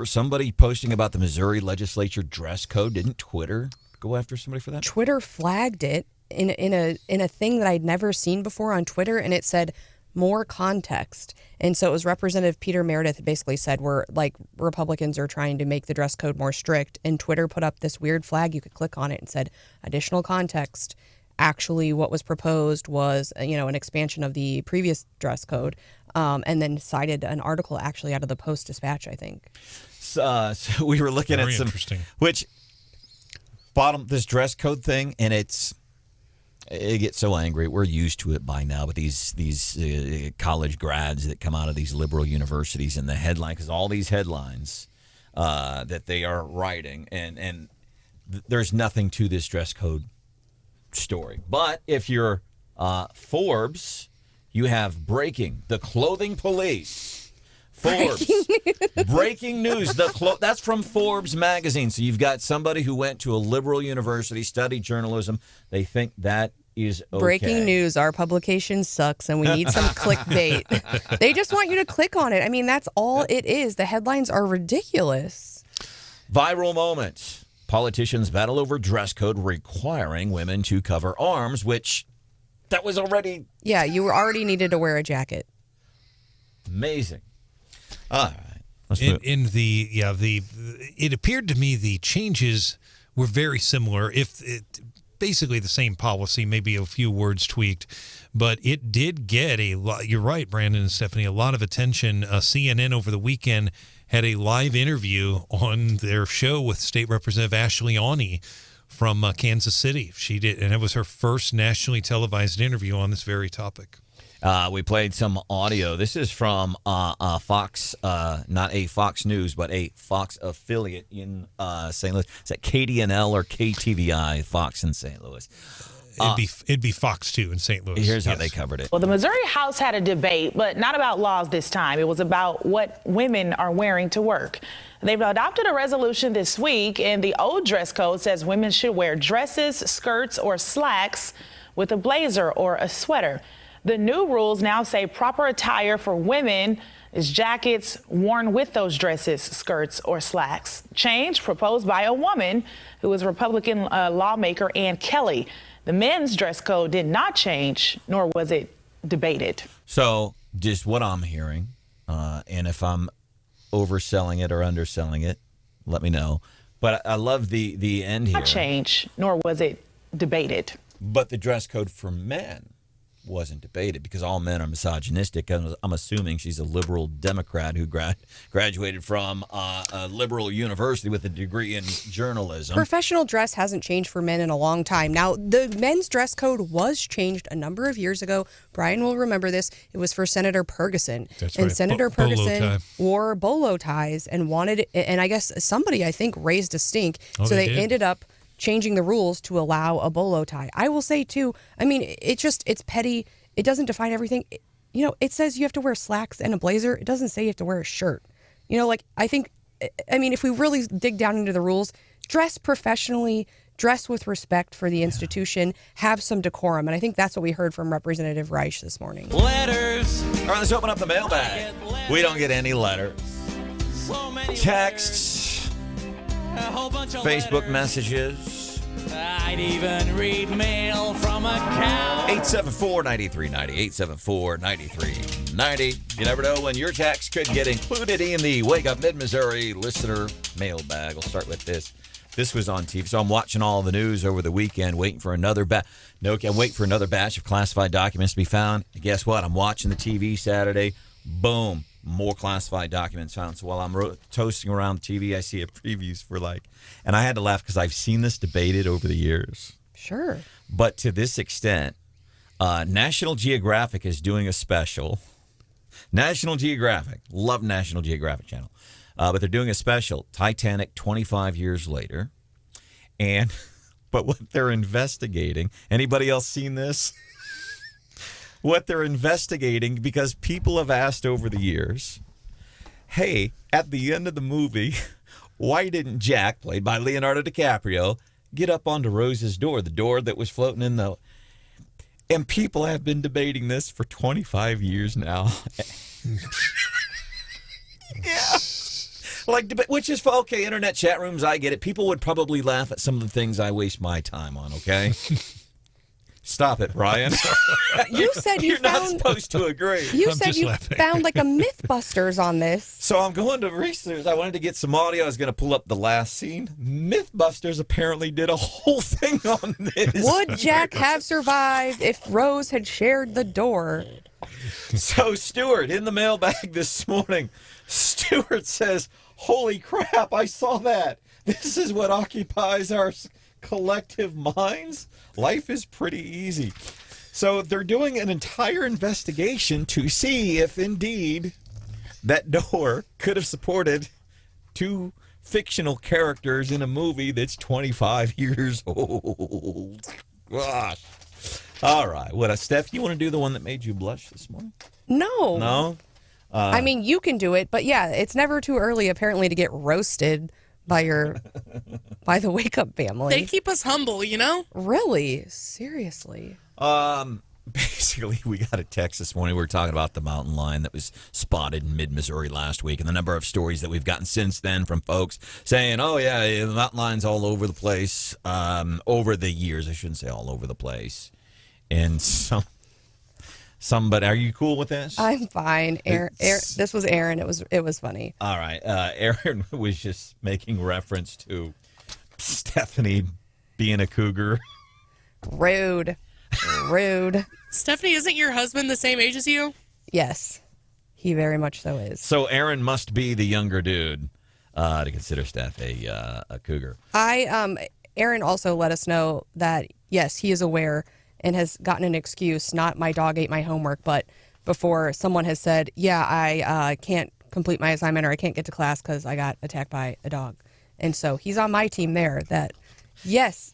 somebody posting about the Missouri legislature dress code? Didn't Twitter go after somebody for that? Twitter flagged it in a thing that I'd never seen before on Twitter, and it said more context. And so it was Representative Peter Meredith basically said, we're like, Republicans are trying to make the dress code more strict. And Twitter put up this weird flag. You could click on it and said additional context. Actually, what was proposed was, an expansion of the previous dress code, and then cited an article actually out of the Post-Dispatch, I think. So we were looking Very at interesting. This dress code thing, and it gets so angry. We're used to it by now, but these college grads that come out of these liberal universities in the headline, because all these headlines that they are writing, and there's nothing to this dress code story. But if you're Forbes, you have breaking the clothing police. Forbes. Breaking news. That's from Forbes magazine. So you've got somebody who went to a liberal university, studied journalism. They think that is okay. Breaking news. Our publication sucks and we need some clickbait. They just want you to click on it. I mean, that's all it is. The headlines are ridiculous. Viral moment. Politicians battle over dress code requiring women to cover arms, which that was already... Yeah, you already needed to wear a jacket. Amazing. All right. It appeared to me the changes were very similar. Basically the same policy, maybe a few words tweaked, but it did get a lot. You're right, Brandon and Stephanie, a lot of attention. CNN over the weekend had a live interview on their show with State Representative Ashley Awney from Kansas City. She did, and it was her first nationally televised interview on this very topic. We played some audio. This is from Fox, not a Fox News, but a Fox affiliate in St. Louis. Is that KDNL or KTVI, Fox in St. Louis? It'd be Fox 2 in St. Louis. Here's how they covered it. Well, the Missouri House had a debate, but not about laws this time. It was about what women are wearing to work. They've adopted a resolution this week, and the old dress code says women should wear dresses, skirts, or slacks, with a blazer or a sweater. The new rules now say proper attire for women is jackets worn with those dresses, skirts, or slacks. Change proposed by a woman who is Republican lawmaker Ann Kelly. The men's dress code did not change, nor was it debated. So just what I'm hearing, and if I'm overselling it or underselling it, let me know. But I love the end here. Not change, nor was it debated. But the dress code for men wasn't debated because all men are misogynistic. I'm assuming she's a liberal Democrat who graduated from a liberal university with a degree in journalism. Professional dress hasn't changed for men in a long time. Now, the men's dress code was changed a number of years ago. Brian will remember this. It was for Senator Ferguson. That's and right. Senator Bolo Ferguson tie. wore bolo ties and wanted, and I guess somebody, I think, raised a stink. Oh, so they they did? ended up changing the rules to allow a bolo tie. I will say, too, I mean, it's petty. It doesn't define everything. It says you have to wear slacks and a blazer. It doesn't say you have to wear a shirt. I mean, if we really dig down into the rules, dress professionally, dress with respect for the institution, have some decorum. And I think that's what we heard from Representative Reisch this morning. Letters. All right, let's open up the mailbag. We don't get any letters. Texts. Facebook messages. I'd even read mail from a cow. 874-9390. 874-9390. You never know when your text could get included in the Wake Up Mid-Missouri listener mailbag. We'll start with this. This was on TV, so I'm watching all the news over the weekend, waiting for another batch of classified documents to be found. And guess what? I'm watching the TV Saturday. Boom. More classified documents found. So while I'm toasting around the TV, I see a previews for and I had to laugh because I've seen this debated over the years. Sure. But to this extent, National Geographic is doing a special. National Geographic. Love National Geographic channel. But they're doing a special, Titanic 25 years later. But what they're investigating, anybody else seen this? What they're investigating, because people have asked over the years, hey, at the end of the movie, why didn't Jack, played by Leonardo DiCaprio, get up onto Rose's door, the door that was floating in the... And people have been debating this for 25 years now. Yeah. Which is, okay, internet chat rooms, I get it. People would probably laugh at some of the things I waste my time on, okay? Stop it, Brian. You said You're not supposed to agree. You said you found like a Mythbusters on this. So I'm going to research. I wanted to get some audio. I was going to pull up the last scene. Mythbusters apparently did a whole thing on this. Would Jack have survived if Rose had shared the door? So Stuart, in the mailbag this morning, Stuart says, holy crap, I saw that. This is what occupies our collective minds. Life is pretty easy. So they're doing an entire investigation to see if indeed that door could have supported two fictional characters in a movie that's 25 years old. Gosh. All right. What, Steph, you want to do the one that made you blush this morning? No. No? I mean, you can do it, but yeah, it's never too early apparently to get roasted by the Wake Up family. They keep us humble, you know? Really? Seriously? Basically, we got a text this morning. We were talking about the mountain lion that was spotted in mid-Missouri last week, and the number of stories that we've gotten since then from folks saying, oh, yeah, the mountain lion's all over the place. Over the years, I shouldn't say all over the place. And but are you cool with this? I'm fine. Aaron, this was Aaron. It was funny. All right. Aaron was just making reference to Stephanie being a cougar. Rude. Stephanie, isn't your husband the same age as you? Yes, he very much so is. So Aaron must be the younger dude to consider Steph a cougar. Aaron also let us know that, yes, he is aware and has gotten an excuse, not my dog ate my homework, but before someone has said, yeah, I can't complete my assignment or I can't get to class because I got attacked by a dog. And so he's on my team there that, yes,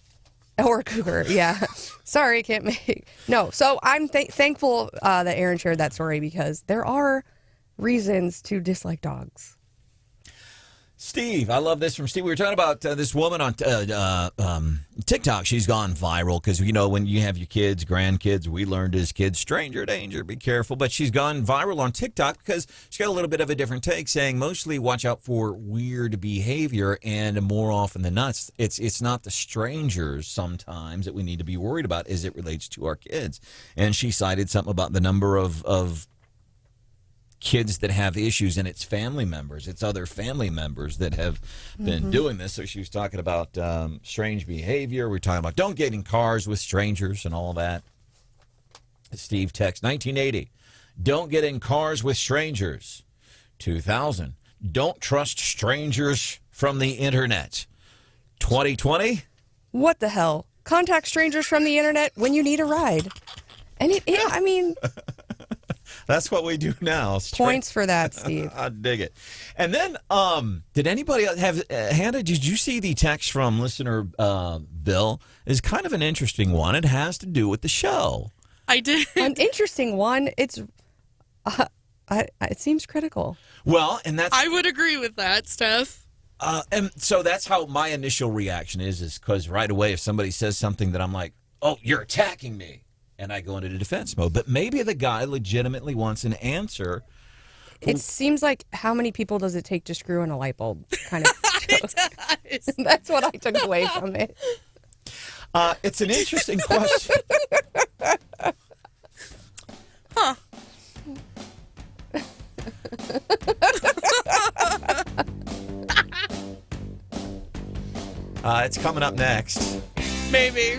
or a cougar, yeah. Sorry, can't make. No, so I'm thankful that Aaron shared that story because there are reasons to dislike dogs. Steve, I love this from Steve. We were talking about this woman on TikTok. She's gone viral because, when you have your kids, grandkids, we learned as kids, stranger danger, be careful. But she's gone viral on TikTok because she's got a little bit of a different take, saying mostly watch out for weird behavior, and more often than not, it's not the strangers sometimes that we need to be worried about as it relates to our kids. And she cited something about the number of kids that have issues, and it's family members. It's other family members that have been doing this. So she was talking about strange behavior. We're talking about don't get in cars with strangers and all that. Steve text 1980. Don't get in cars with strangers. 2000. Don't trust strangers from the internet. 2020. What the hell? Contact strangers from the internet when you need a ride. And I mean... That's what we do now. Points for that, Steve. I dig it. And then, did anybody have, Hannah, did you see the text from listener Bill? It's kind of an interesting one. It has to do with the show. I did. An interesting one. It's, it seems critical. Well, and that's... I would agree with that, Steph. And so that's how my initial reaction is because right away if somebody says something that I'm like, oh, you're attacking me. And I go into the defense mode. But maybe the guy legitimately wants an answer. It seems like how many people does it take to screw in a light bulb? Kind of. It does. That's what I took away from it. It's an interesting question. Huh. It's coming up next. Maybe.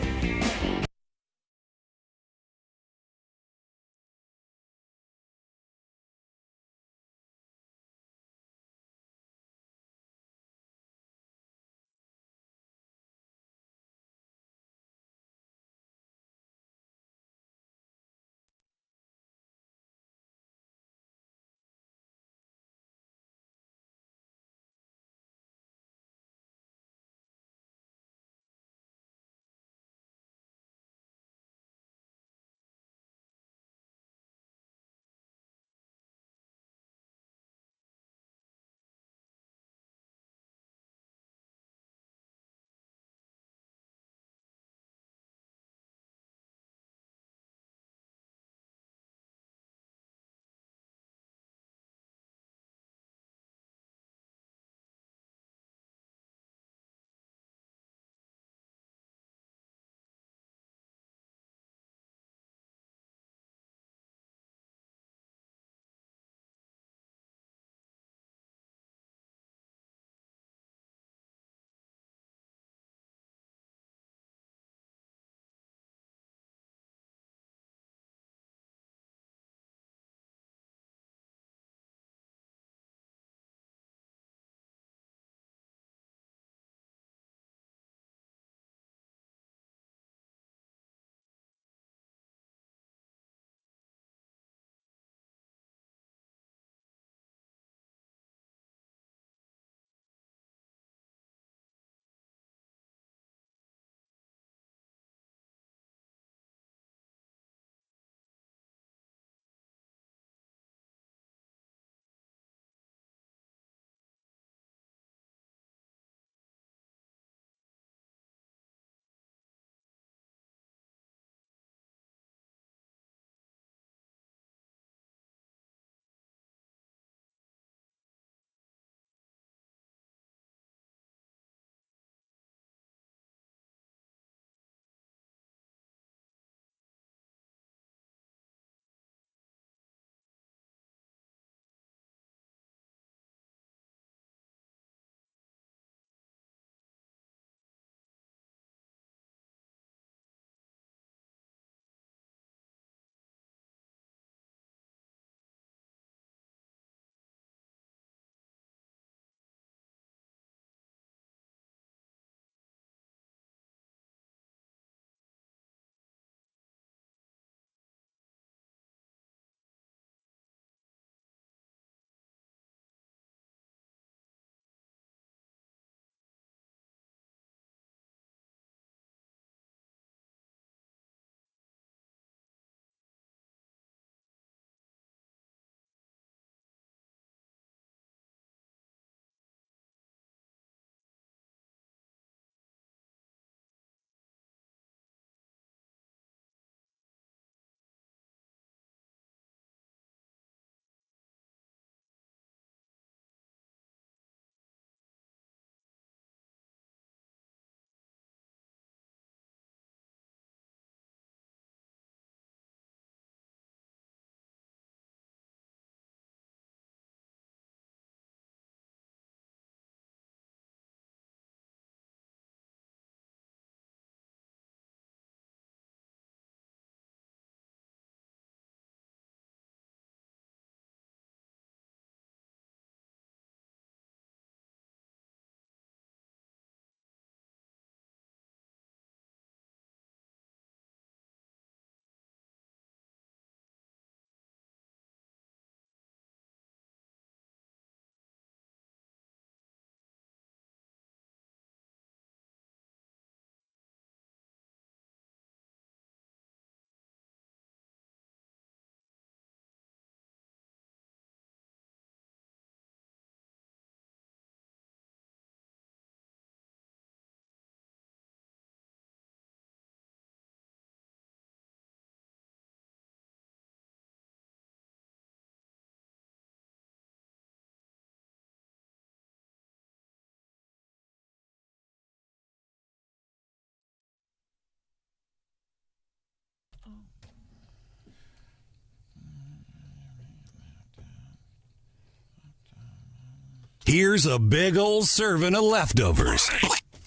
Here's a big old serving of leftovers.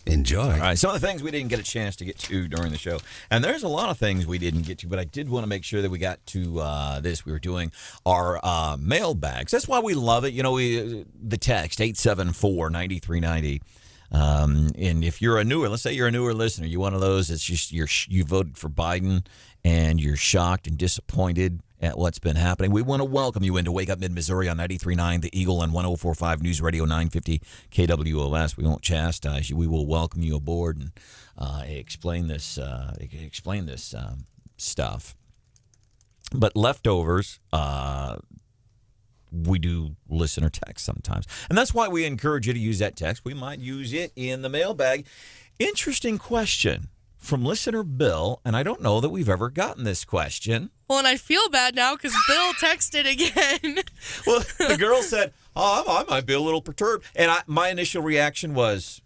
Enjoy. All right, some of the things we didn't get a chance to get to during the show. And there's a lot of things we didn't get to, but I did want to make sure that we got to this. We were doing our mailbags. That's why we love it. You know, the text, 874-9390. And if you're let's say you're a newer listener, you're one of those that's just you voted for Biden and you're shocked and disappointed at what's been happening. We want to welcome you into Wake Up Mid-Missouri on 93.9 The Eagle and 104.5 News Radio 950 KWOS. We won't chastise you. We will welcome you aboard and explain this stuff. But leftovers, we do listener text sometimes. And that's why we encourage you to use that text. We might use it in the mailbag. Interesting question from listener Bill, and I don't know that we've ever gotten this question. Well, and I feel bad now because Bill texted again. Well, the girl said, I might be a little perturbed. And my initial reaction was,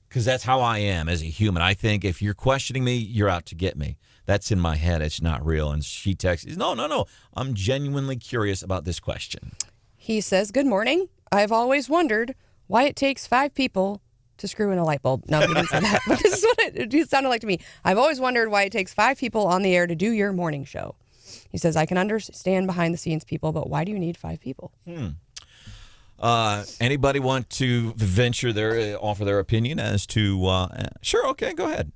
because that's how I am as a human. I think if you're questioning me, you're out to get me. That's in my head. It's not real. And she texts, no. I'm genuinely curious about this question. He says, good morning. I've always wondered why it takes 5 people to screw in a light bulb. No, he didn't say that. But this is what it sounded like to me. I've always wondered why it takes 5 people on the air to do your morning show. He says, I can understand behind the scenes people, but why do you need 5 people? Anybody want to offer their opinion as to, sure, okay, go ahead.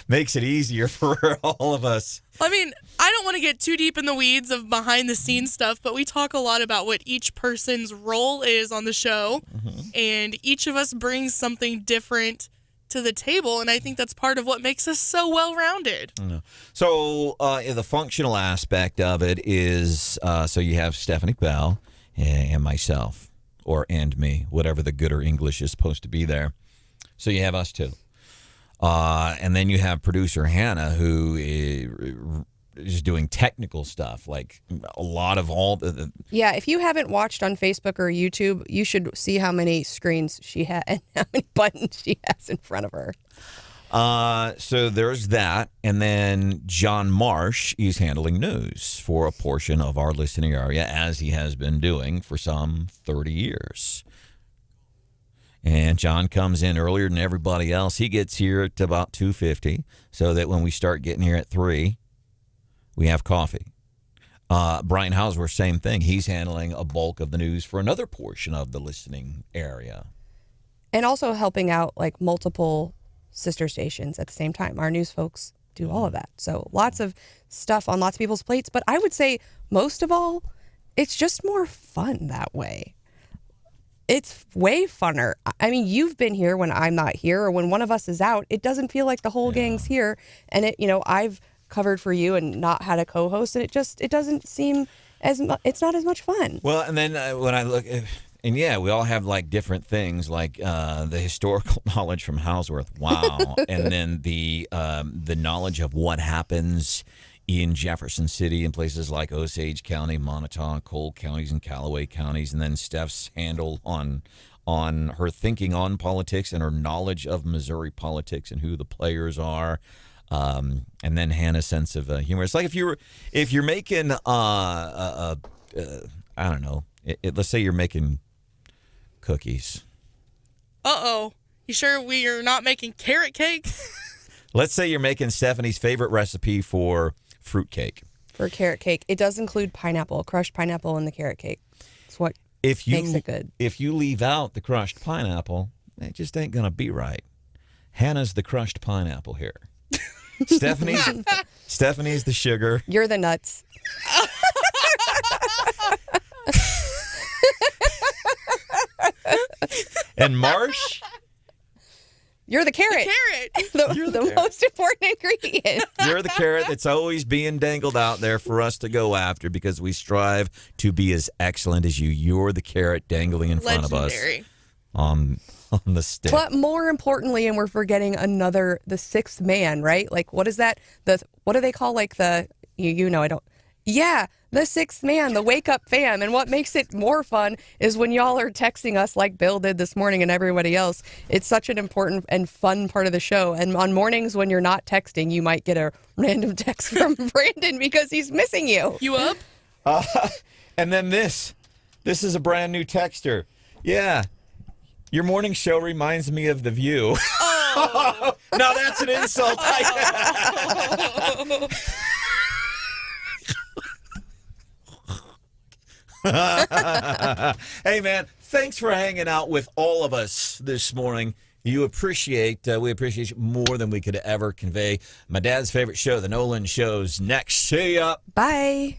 Makes it easier for all of us. I mean, I don't want to get too deep in the weeds of behind the scenes stuff, but we talk a lot about what each person's role is on the show, and each of us brings something different to the table, and I think that's part of what makes us so well-rounded. So the functional aspect of it is, so you have Stephanie Bell and myself, and me, whatever the gooder English is supposed to be there. So you have us two. And then you have producer Hannah, who is doing technical stuff, like a lot of all the... Yeah, if you haven't watched on Facebook or YouTube, you should see how many screens she has and how many buttons she has in front of her. So there's that. And then John Marsh is handling news for a portion of our listening area, as he has been doing for some 30 years. And John comes in earlier than everybody else. He gets here at about 2:50, so that when we start getting here at 3, we have coffee. Brian Hausworth, same thing. He's handling a bulk of the news for another portion of the listening area. And also helping out like multiple sister stations at the same time. Our news folks do all of that. So lots of stuff on lots of people's plates. But I would say most of all, it's just more fun that way. It's way funner. I mean, you've been here when I'm not here, or when one of us is out. It doesn't feel like the whole gang's here. And I've covered for you and not had a co-host, and it doesn't seem it's not as much fun. Well, and then when I look, and yeah, we all have like different things, like the historical knowledge from Hausworth. Wow. And then the knowledge of what happens in Jefferson City and places like Osage County, Montauk, Cole counties, and Callaway counties, and then Steph's handle on her thinking on politics and her knowledge of Missouri politics and who the players are, and then Hannah's sense of humor. It's like if you're making I don't know, let's say you're making cookies. You sure we are not making carrot cake? Let's say you're making Stephanie's favorite recipe for fruit cake. For carrot cake. It does include pineapple, crushed pineapple in the carrot cake. It's what makes it good. If you leave out the crushed pineapple, it just ain't going to be right. Hannah's the crushed pineapple here. Stephanie's the sugar. You're the nuts. And Marsh? You're the carrot. The most important ingredient. You're the carrot that's always being dangled out there for us to go after, because we strive to be as excellent as you. You're the carrot dangling in front of us on the stick. But more importantly, and we're forgetting the sixth man, right? Like, what is that? What do they call like the, I don't. Yeah, the sixth man, the wake up fam. And what makes it more fun is when y'all are texting us like Bill did this morning and everybody else. It's such an important and fun part of the show. And on mornings when you're not texting, you might get a random text from Brandon because he's missing you. You up? And then this is a brand new texter. Yeah, your morning show reminds me of The View. Oh. Now that's an insult. Hey, man, thanks for hanging out with all of us this morning. We appreciate you more than we could ever convey. My dad's favorite show, The Nolan Show's next. See ya. Bye.